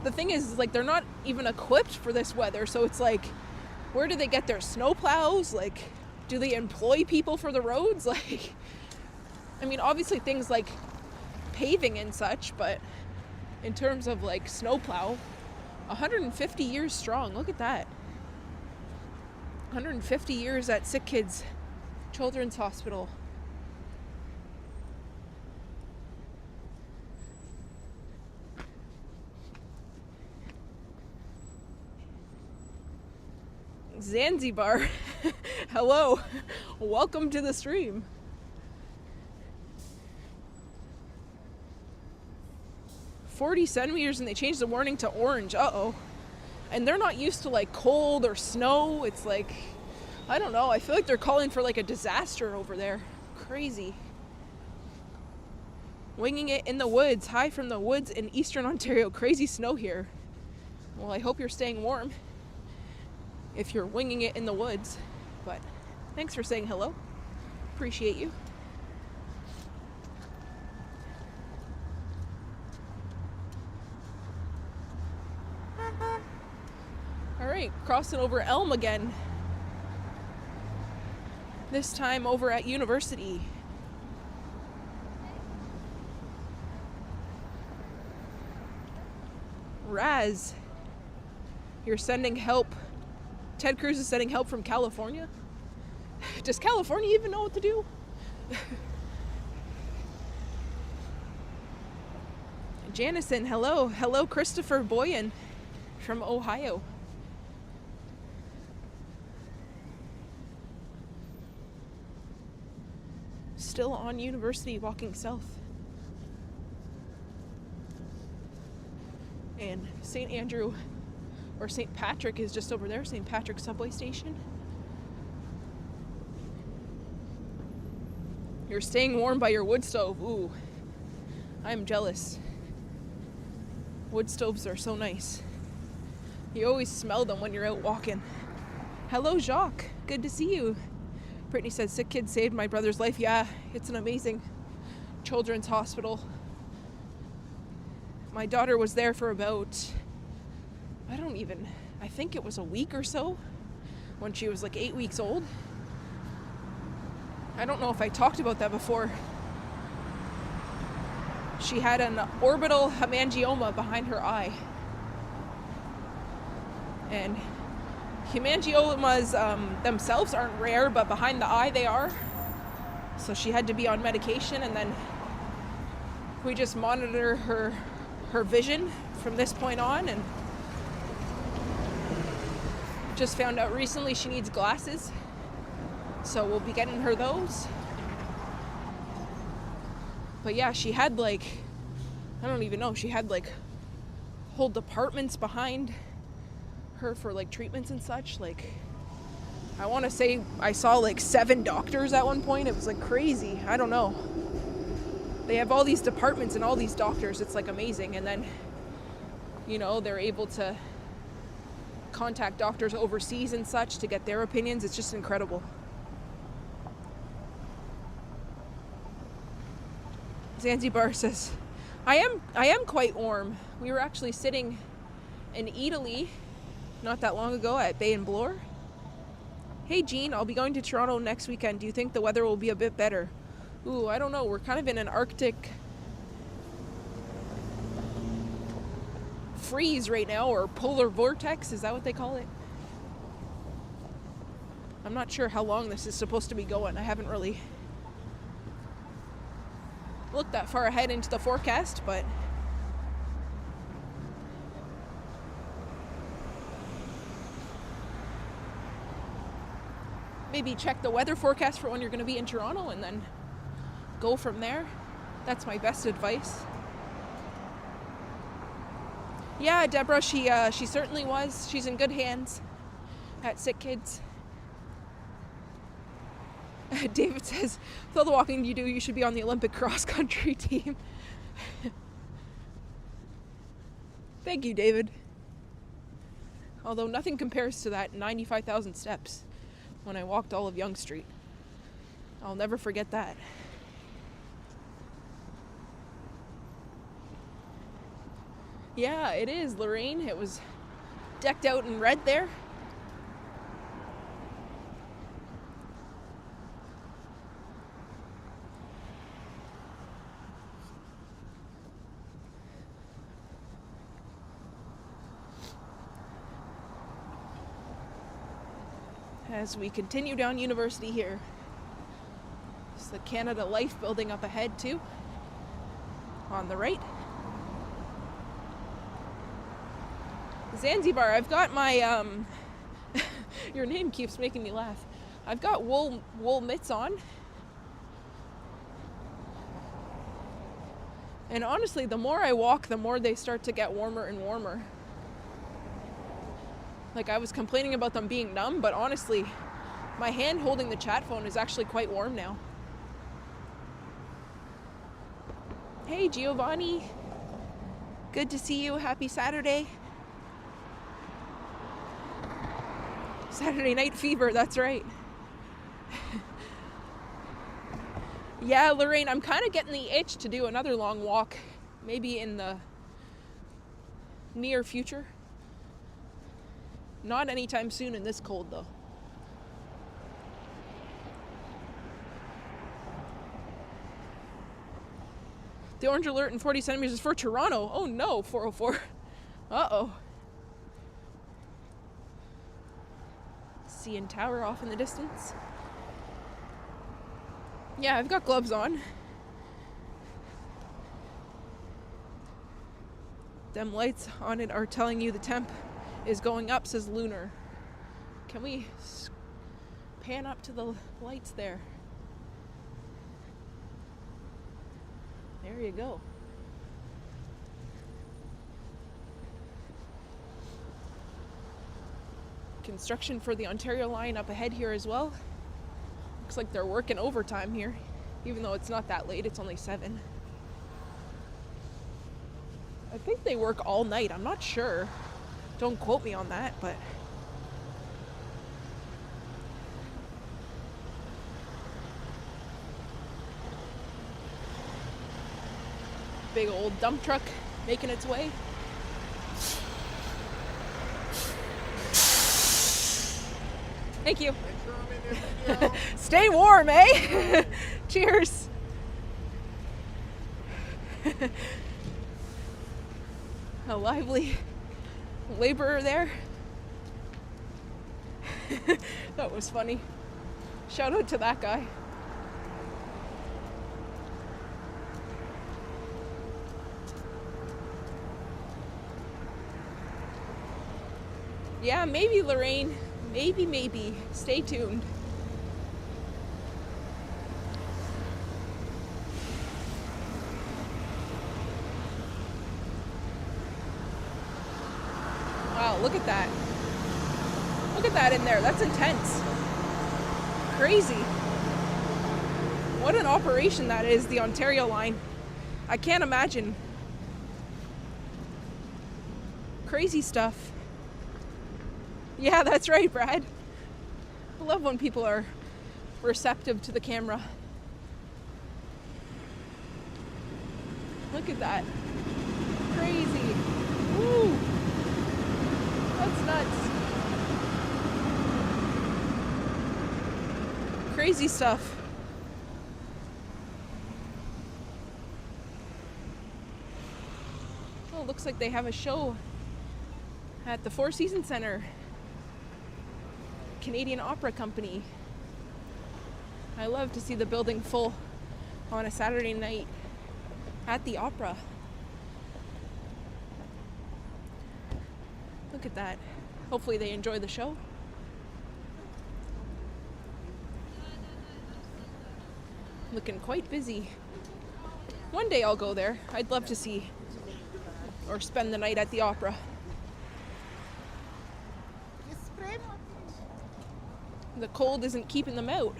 the thing is like they're not even equipped for this weather, so it's like where do they get their snow plows? Like do they employ people for the roads? Like I mean obviously things like paving and such, but in terms of like snowplow, 150 years strong. Look at that. 150 years at Sick Kids Children's Hospital. Zanzibar. Hello. Welcome to the stream. $40 and they changed the warning to orange. Uh-oh. And they're not used to like cold or snow. It's like, I don't know. I feel like they're calling for like a disaster over there. Crazy. Winging it in the woods. Hi from the woods in Eastern Ontario. Crazy snow here. Well, I hope you're staying warm if you're winging it in the woods. But thanks for saying hello. Appreciate you. All right, crossing over Elm again. This time over at University. Raz, you're sending help. Ted Cruz is sending help from California. Does California even know what to do? Janison, hello. Hello, Christopher Boyan from Ohio. Still on University, walking south. And St. Andrew, or St. Patrick is just over there, St. Patrick subway station. You're staying warm by your wood stove. Ooh, I'm jealous. Wood stoves are so nice. You always smell them when you're out walking. Hello, Jacques. Good to see you. Brittany said, sick kid saved my brother's life. Yeah, it's an amazing children's hospital. My daughter was there for about, I think it was a week or so when she was like 8 weeks old. I don't know if I talked about that before. She had an orbital hemangioma behind her eye. And hemangiomas themselves aren't rare, but behind the eye they are. So she had to be on medication, and then we just monitor her vision from this point on, and just found out recently she needs glasses. So we'll be getting her those. But yeah, she had like, I don't even know, she had like whole departments behind her for like treatments and such. Like, I want to say I saw like 7 doctors at one point. It was like crazy. I don't know. They have all these departments and all these doctors. It's like amazing. And then, you know, they're able to contact doctors overseas and such to get their opinions. It's just incredible. Zanzibar says, I am quite warm. We were actually sitting in Italy not that long ago at Bay and Bloor. Hey Jean, I'll be going to Toronto next weekend. Do you think the weather will be a bit better? Ooh, I don't know. We're kind of in an Arctic freeze right now, or polar vortex. Is that what they call it? I'm not sure how long this is supposed to be going. I haven't really looked that far ahead into the forecast, but maybe check the weather forecast for when you're going to be in Toronto and then go from there. That's my best advice. Yeah, Deborah, she certainly was. She's in good hands at Sick Kids. David says, with all the walking you do, you should be on the Olympic cross-country team. Thank you, David. Although nothing compares to that 95,000 steps when I walked all of Yonge Street. I'll never forget that. Yeah, it is, Lorraine. It was decked out in red there. As we continue down University here. It's the Canada Life building up ahead too, on the right. Zanzibar, I've got my, your name keeps making me laugh. I've got wool mitts on. And honestly, the more I walk, the more they start to get warmer and warmer. Like, I was complaining about them being numb, but honestly, my hand holding the chat phone is actually quite warm now. Hey, Giovanni. Good to see you. Happy Saturday. Saturday night fever, that's right. Yeah, Lorraine, I'm kind of getting the itch to do another long walk. Maybe in the near future. Not anytime soon in this cold, though. The orange alert in 40 centimeters is for Toronto. Oh no, 404. Uh-oh. CN Tower off in the distance. Yeah, I've got gloves on. Them lights on it are telling you the temp is going up, says Lunar. Can we pan up to the lights there? There you go. Construction for the Ontario line up ahead here as well. Looks like they're working overtime here, even though it's not that late, it's only 7. I think they work all night, I'm not sure. Don't quote me on that, but... Big old dump truck making its way. Thank you. Stay warm, eh? Cheers. A lively laborer there. That was funny. Shout out to that guy. Yeah, maybe, Lorraine. Maybe. Stay tuned. Wow, look at that. Look at that in there. That's intense. Crazy. What an operation that is, the Ontario line. I can't imagine. Crazy stuff. Yeah, that's right, Brad. I love when people are receptive to the camera. Look at that. Crazy. Woo! That's nuts. Crazy stuff. Oh, looks like they have a show at the Four Seasons Center. Canadian Opera Company. I love to see the building full on a Saturday night at the opera. Look at that. Hopefully they enjoy the show. Looking quite busy. One day I'll go there. I'd love to see or spend the night at the opera. The cold isn't keeping them out.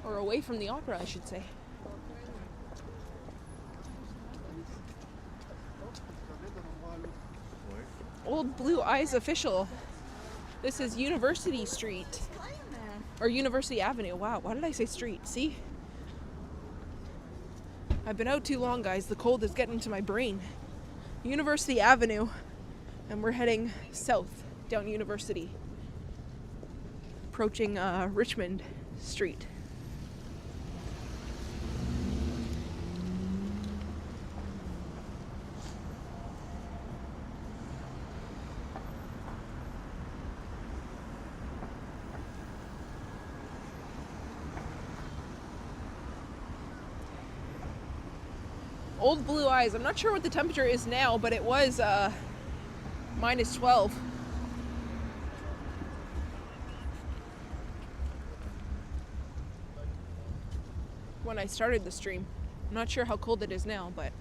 Or away from the opera, I should say. Old Blue Eyes official. This is University Street. Or University Avenue. Wow, why did I say street? See? I've been out too long, guys. The cold is getting to my brain. University Avenue. And we're heading south down University. Approaching Richmond Street. Old Blue Eyes. I'm not sure what the temperature is now, but it was minus 12. When I started the stream. I'm not sure how cold it is now, but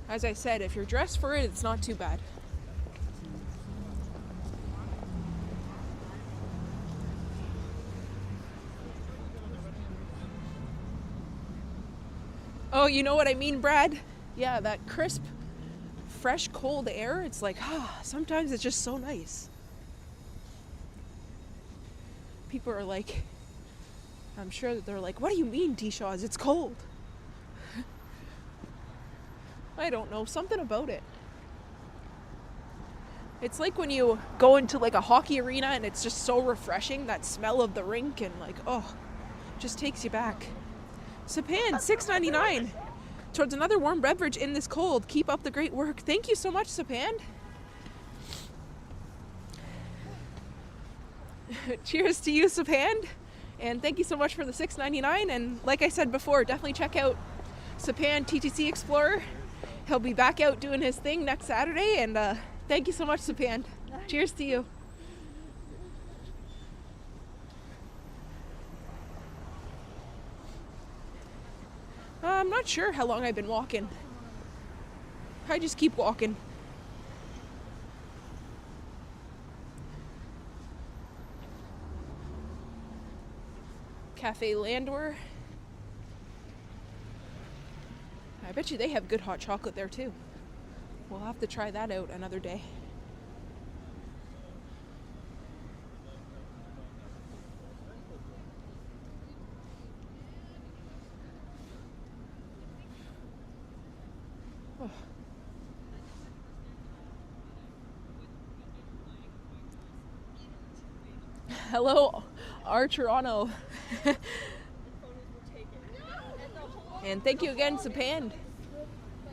as I said, if you're dressed for it, it's not too bad. Oh, you know what I mean, Brad? Yeah, that crisp, fresh, cold air. It's like, sometimes it's just so nice. People are like, I'm sure that they're like, what do you mean, T-Shaws? It's cold. I don't know, something about it. It's like when you go into like a hockey arena and it's just so refreshing, that smell of the rink, and like, just takes you back. Sapan, $6.99 towards another warm beverage in this cold. Keep up the great work. Thank you so much, Sapan. Cheers to you, Sapan. And thank you so much for the $6.99. And like I said before, definitely check out Sapan TTC Explorer. He'll be back out doing his thing next Saturday. And thank you so much, Sapan. Cheers to you. I'm not sure how long I've been walking. I just keep walking. Cafe Landwehr. I bet you they have good hot chocolate there too. We'll have to try that out another day. Oh. Hello, our Toronto. And thank you again, Sapan.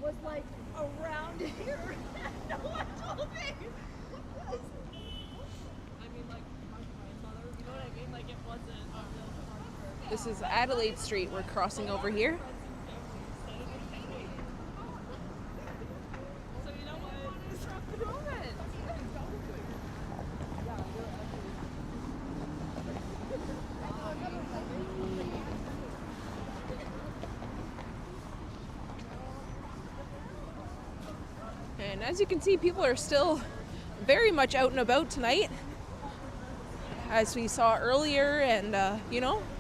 Was like around here. No one told me. I mean, like my grandmother. You know what I mean? Like it wasn't a real party. This is Adelaide Street. We're crossing over here. So you know what? It's rock the moment. And as you can see, people are still very much out and about tonight, as we saw earlier, and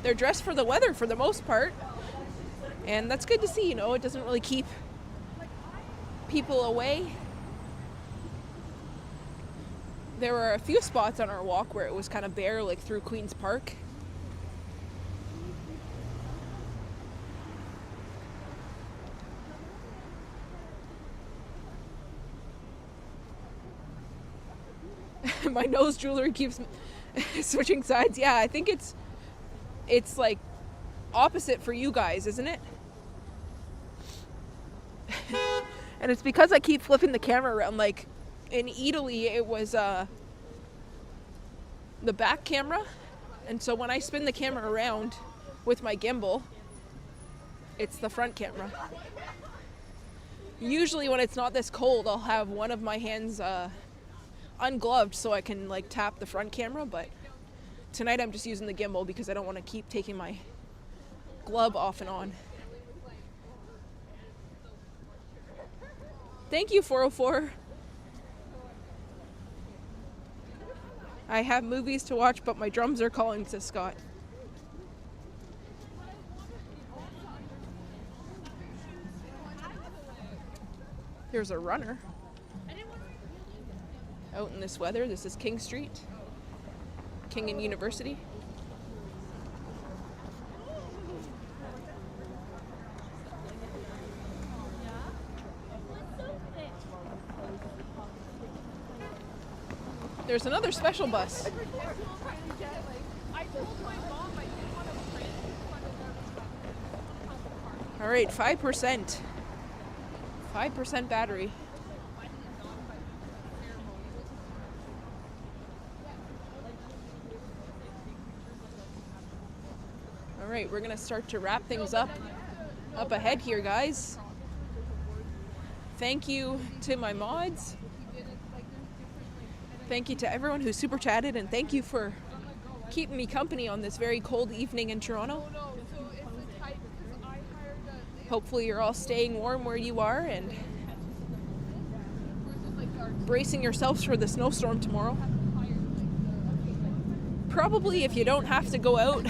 they're dressed for the weather for the most part, and that's good to see. It doesn't really keep people away. There were a few spots on our walk where it was kind of bare, like through Queen's Park. My nose jewelry keeps switching sides. Yeah, I think it's like opposite for you guys, isn't it? And it's because I keep flipping the camera around. Like in Italy, it was the back camera, and so when I spin the camera around with my gimbal, it's the front camera. Usually when it's not this cold, I'll have one of my hands ungloved so I can like tap the front camera, but tonight I'm just using the gimbal because I don't want to keep taking my glove off and on. Thank you, 404. I have movies to watch, but my drums are calling, says Scott. There's a runner out in this weather. This is King Street, King and University. There's another special bus. All right, 5%. 5% battery. All right, we're gonna start to wrap things up ahead here, guys. Thank you to my mods. Thank you to everyone who super chatted, and thank you for keeping me company on this very cold evening in Toronto. Hopefully you're all staying warm where you are and bracing yourselves for the snowstorm tomorrow. Probably if you don't have to go out,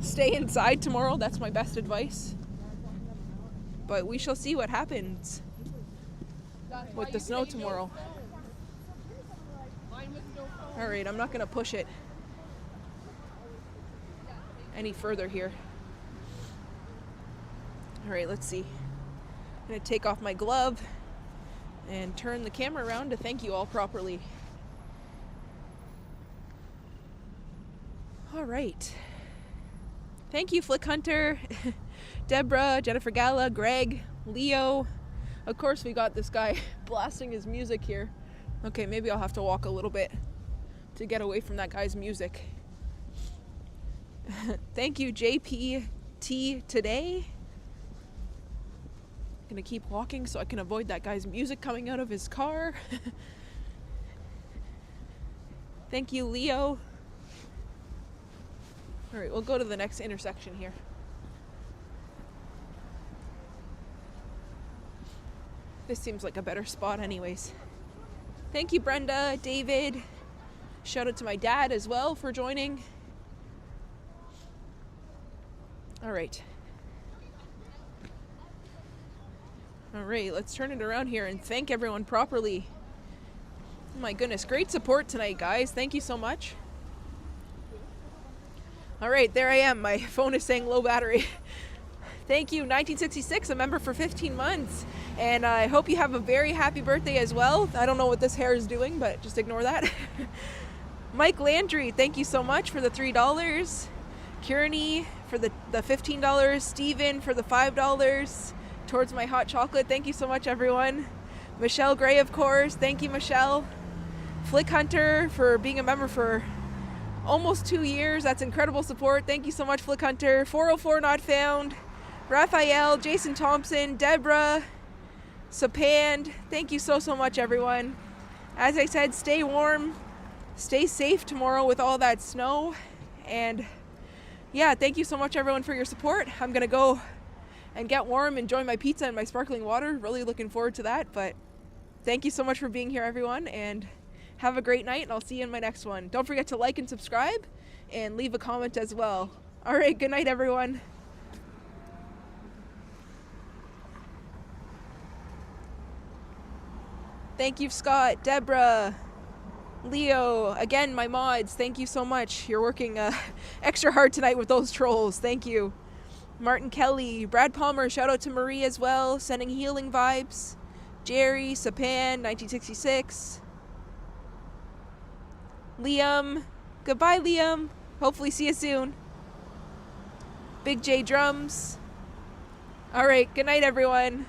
stay inside tomorrow. That's my best advice. but we shall see what happens with the snow tomorrow. All right, I'm not going to push it any further here. All right, let's see. I'm going to take off my glove and turn the camera around to thank you all properly. All right. Thank you, Flick Hunter, Deborah, Jennifer Gala, Greg, Leo. Of course, we got this guy blasting his music here. Okay, maybe I'll have to walk a little bit to get away from that guy's music. Thank you, JPT today. I'm gonna keep walking so I can avoid that guy's music coming out of his car. Thank you, Leo. All right, we'll go to the next intersection here. This seems like a better spot anyways. Thank you, Brenda, David. Shout out to my dad as well for joining. All right. All right, let's turn it around here and thank everyone properly. Oh my goodness, great support tonight, guys. Thank you so much. All right, there I am. My phone is saying low battery. Thank you, 1966, a member for 15 months. And I hope you have a very happy birthday as well. I don't know what this hair is doing, but just ignore that. Mike Landry, thank you so much for the $3. Kearney for the $15. Steven for the $5 towards my hot chocolate. Thank you so much, everyone. Michelle Gray, of course. Thank you, Michelle. Flick Hunter for being a member for almost 2 years. That's incredible support. Thank you so much, Flick Hunter. 404 not found. Raphael, Jason Thompson, Deborah, Sapand. Thank you so much, everyone. As I said, stay warm, stay safe tomorrow with all that snow. And yeah, thank you so much, everyone, for your support. I'm gonna go and get warm, enjoy my pizza and my sparkling water. Really looking forward to that. But thank you so much for being here, everyone, and have a great night, and I'll see you in my next one. Don't forget to like and subscribe and leave a comment as well. All right, good night, everyone. Thank you, Scott, Deborah, Leo, again, my mods, thank you so much. You're working extra hard tonight with those trolls. Thank you. Martin Kelly, Brad Palmer, shout out to Marie as well, sending healing vibes. Jerry, Sapan, 1966. Liam, goodbye, Liam. Hopefully see you soon. Big J Drums. All right, good night, everyone.